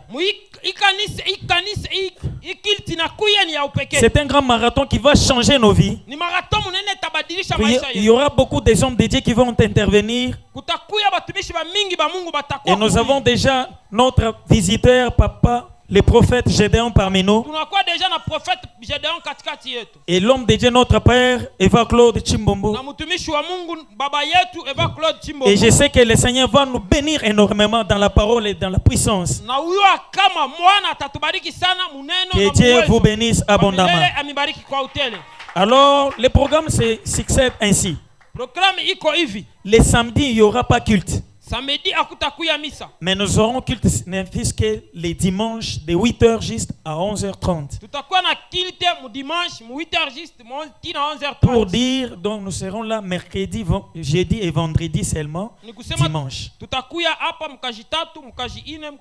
Ikilti na kuya ni ya upekee. C'est un grand marathon qui va changer nos vies. Ni marathon munene tabadilisha Il maisha y yetu. aura beaucoup de hommes de Dieu qui vont intervenir. Kutakuya batumishi ba mingi ba Mungu batakuwa. Et nous avons déjà notre visiteur, Papa le prophète Gédéon parmi nous. Tunakuwa déjà na prophète Gédéon katikati yetu. Et l'homme de Dieu, notre père, Eva Claude Chimbombo. Na mtumishi wa Mungu baba yetu Eva Claude Chimbombo. Et je sais que le Seigneur va nous bénir énormément dans la parole et dans la puissance. Na huyo kama mwana atatubariki sana muneno. Que Dieu vous bénisse abondamment. Amibariki kwa utele. Alors, le programme se succède ainsi. Programme iko hivi. Les samedis, il n'y aura pas culte. Samedi akutakuya misa. Mais nous aurons culte que les dimanches de 8h juste à 11h30. Tutakuwa na kilte mu dimanche mu 8h juste mu 11h30. Pour dire, donc nous serons là mercredi, jeudi et vendredi seulement. Dimanche. Tutakuya hapa mkaji tatu, mkaji ine,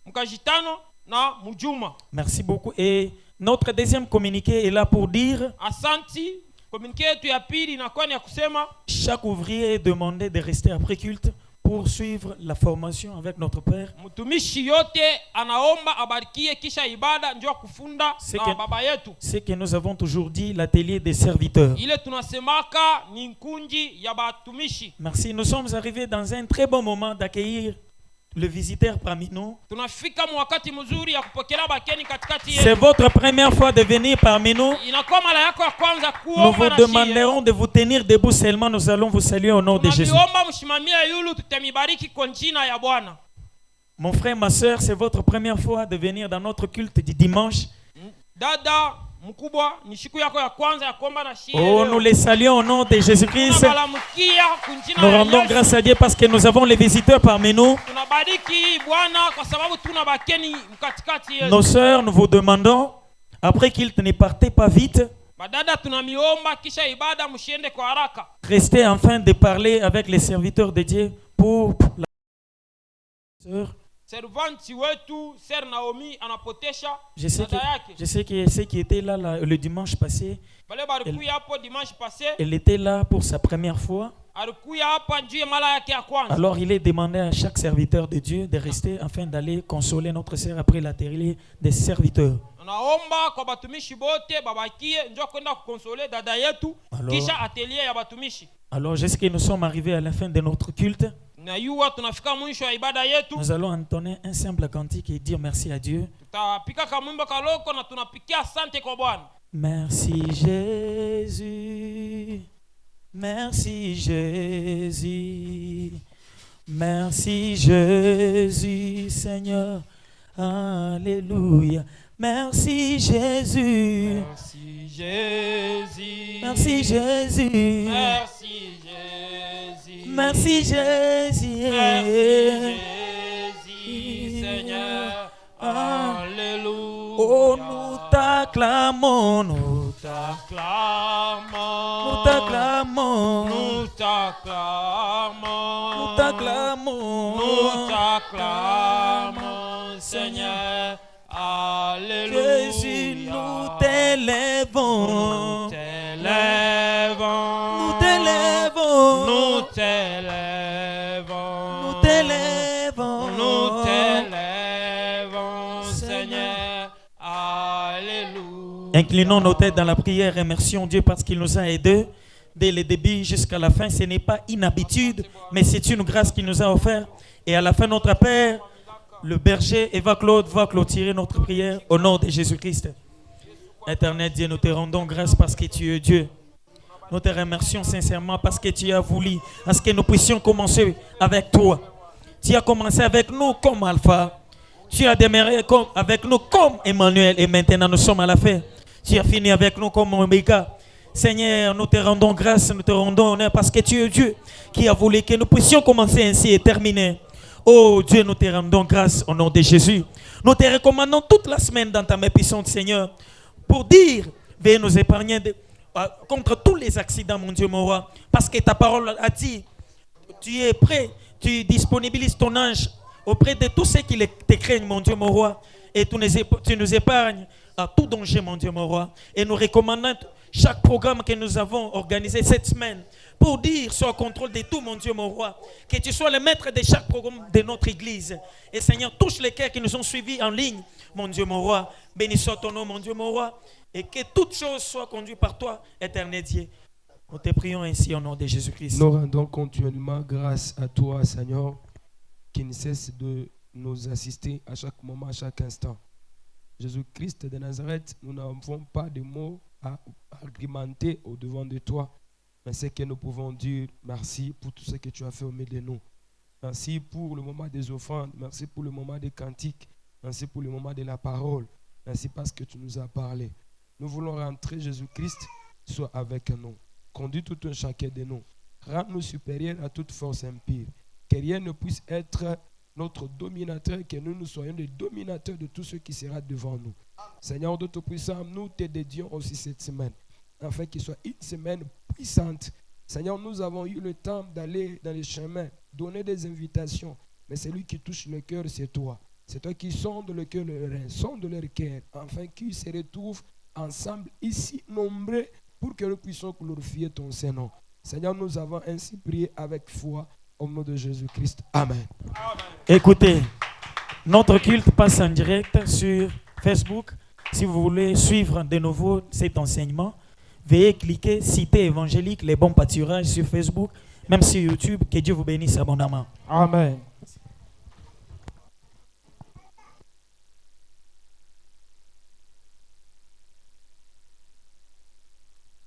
mkaji tano na mujuma. Merci beaucoup. Et notre deuxième communiqué est là pour dire. Asanti. Communiqué yetu ya pili inakuwa ni ya kusema. Chaque ouvrier est demandé de rester après culte pour suivre la formation avec notre Père. Mtumishi yote anaomba abarikie kisha ibada njoo kufunda na baba yetu. C'est que nous avons toujours dit l'atelier des serviteurs. Ile tunasemaka ni nkunji ya batumishi. Merci, nous sommes arrivés dans un très bon moment d'accueillir le visiteur parmi nous. Tunafika mwakati mzuri ya kupokea bakeni katikati yetu. C'est votre première fois de venir parmi nous. Inakuwa mara yako ya kwanza kuomba. Nous vous demanderons de vous tenir debout seulement. Nous allons vous saluer au nom de Jésus. Mon frère, ma soeur, c'est votre première fois de venir dans notre culte du dimanche. Dada, mkubwa, ni siku yako ya kwanza ya kuomba na shie. Oh, nous les saluons au nom de Jésus-Christ. Nous rendons grâce à Dieu parce que nous avons les visiteurs parmi nous. Nos sœurs, nous vous demandons, après qu'ils ne partent pas vite, restez enfin de parler avec les serviteurs de Dieu pour la sœur. Je sais que ceux qui étaient là le dimanche passé, elle était là pour sa première fois. Alors il est demandé à chaque serviteur de Dieu de rester afin d'aller consoler notre sœur après l'atelier des serviteurs. Alors jusqu'à nous sommes arrivés à la fin de notre culte. Nous allons entonner un simple cantique et dire merci à Dieu. Merci Jésus, merci Jésus, merci Jésus Seigneur, alléluia. Merci Jésus, merci Jésus, merci Jésus, merci Jésus, merci Jésus Seigneur, alléluia. Oh, nous t'acclamons, nous t'acclamons, nous t'acclamons, nous t'acclamons, nous t'acclamons, nous t'acclamons, Seigneur, alléluia. Jésus, nous t'élèvons, nous t'élèvons, nous t'élèvons, nous t'élèvons, nous t'élèvons, nous t'élèvons, Seigneur, alléluia. Inclinons nos têtes dans la prière, remercions Dieu parce qu'il nous a aidés dès le début jusqu'à la fin. Ce n'est pas une habitude, mais c'est une grâce qu'il nous a offert. Et à la fin, notre Père, le berger Eva Claude, va clôturer notre prière au nom de Jésus-Christ. Éternel Dieu, nous te rendons grâce parce que tu es Dieu. Nous te remercions sincèrement parce que tu as voulu à ce que nous puissions commencer avec toi. Tu as commencé avec nous comme Alpha. Tu as démarré avec nous comme Emmanuel et maintenant nous sommes à la fin. Tu as fini avec nous comme Omega. Seigneur, nous te rendons grâce, nous te rendons honneur parce que tu es Dieu qui a voulu que nous puissions commencer ainsi et terminer. Oh Dieu, nous te rendons grâce au nom de Jésus. Nous te recommandons toute la semaine dans ta main puissante, Seigneur, pour dire, veuillez nous épargner contre tous les accidents, mon Dieu, mon roi. Parce que ta parole a dit, tu es prêt, tu disponibilises ton ange auprès de tous ceux qui te craignent, mon Dieu, mon roi. Et tu nous épargnes à tout danger, mon Dieu, mon roi. Et nous recommandons chaque programme que nous avons organisé cette semaine pour dire, sois au contrôle de tout, mon Dieu, mon roi. Que tu sois le maître de chaque programme de notre église. Et Seigneur, touche les cœurs qui nous ont suivis en ligne, mon Dieu, mon roi. Béni soit ton nom, mon Dieu, mon roi. Et que toutes choses soient conduites par toi, éternel Dieu. Nous te prions ainsi au nom de Jésus-Christ. Nous rendons continuellement grâce à toi, Seigneur, qui ne cesse de nous assister à chaque moment, à chaque instant. Jésus-Christ de Nazareth, nous n'avons pas de mots à argumenter au-devant de toi. Mais c'est que nous pouvons dire merci pour tout ce que tu as fait au milieu de nous. Merci pour le moment des offrandes. Merci pour le moment des cantiques. Merci pour le moment de la parole. Merci parce que tu nous as parlé. Nous voulons rentrer, Jésus-Christ, sois avec nous. Conduis tout un chacun de nous. Rends-nous supérieurs à toute force impure. Que rien ne puisse être notre dominateur, que nous soyons les dominateurs de tout ce qui sera devant nous. Seigneur de Tout-Puissant, nous te dédions aussi cette semaine, afin qu'il soit une semaine puissante. Seigneur, nous avons eu le temps d'aller dans les chemins, donner des invitations, mais celui qui touche le cœur, c'est toi. C'est toi qui sonde le cœur, le rein, sonde leur cœur, afin qu'ils se retrouvent ensemble ici, nombreux, pour que nous puissions glorifier ton Saint-Nom. Seigneur, nous avons ainsi prié avec foi, au nom de Jésus-Christ. Amen. Amen. Écoutez, notre culte passe en direct sur Facebook. Si vous voulez suivre de nouveau cet enseignement, veuillez cliquer Cité évangélique, les bons pâturages sur Facebook, même sur YouTube. Que Dieu vous bénisse abondamment. Amen.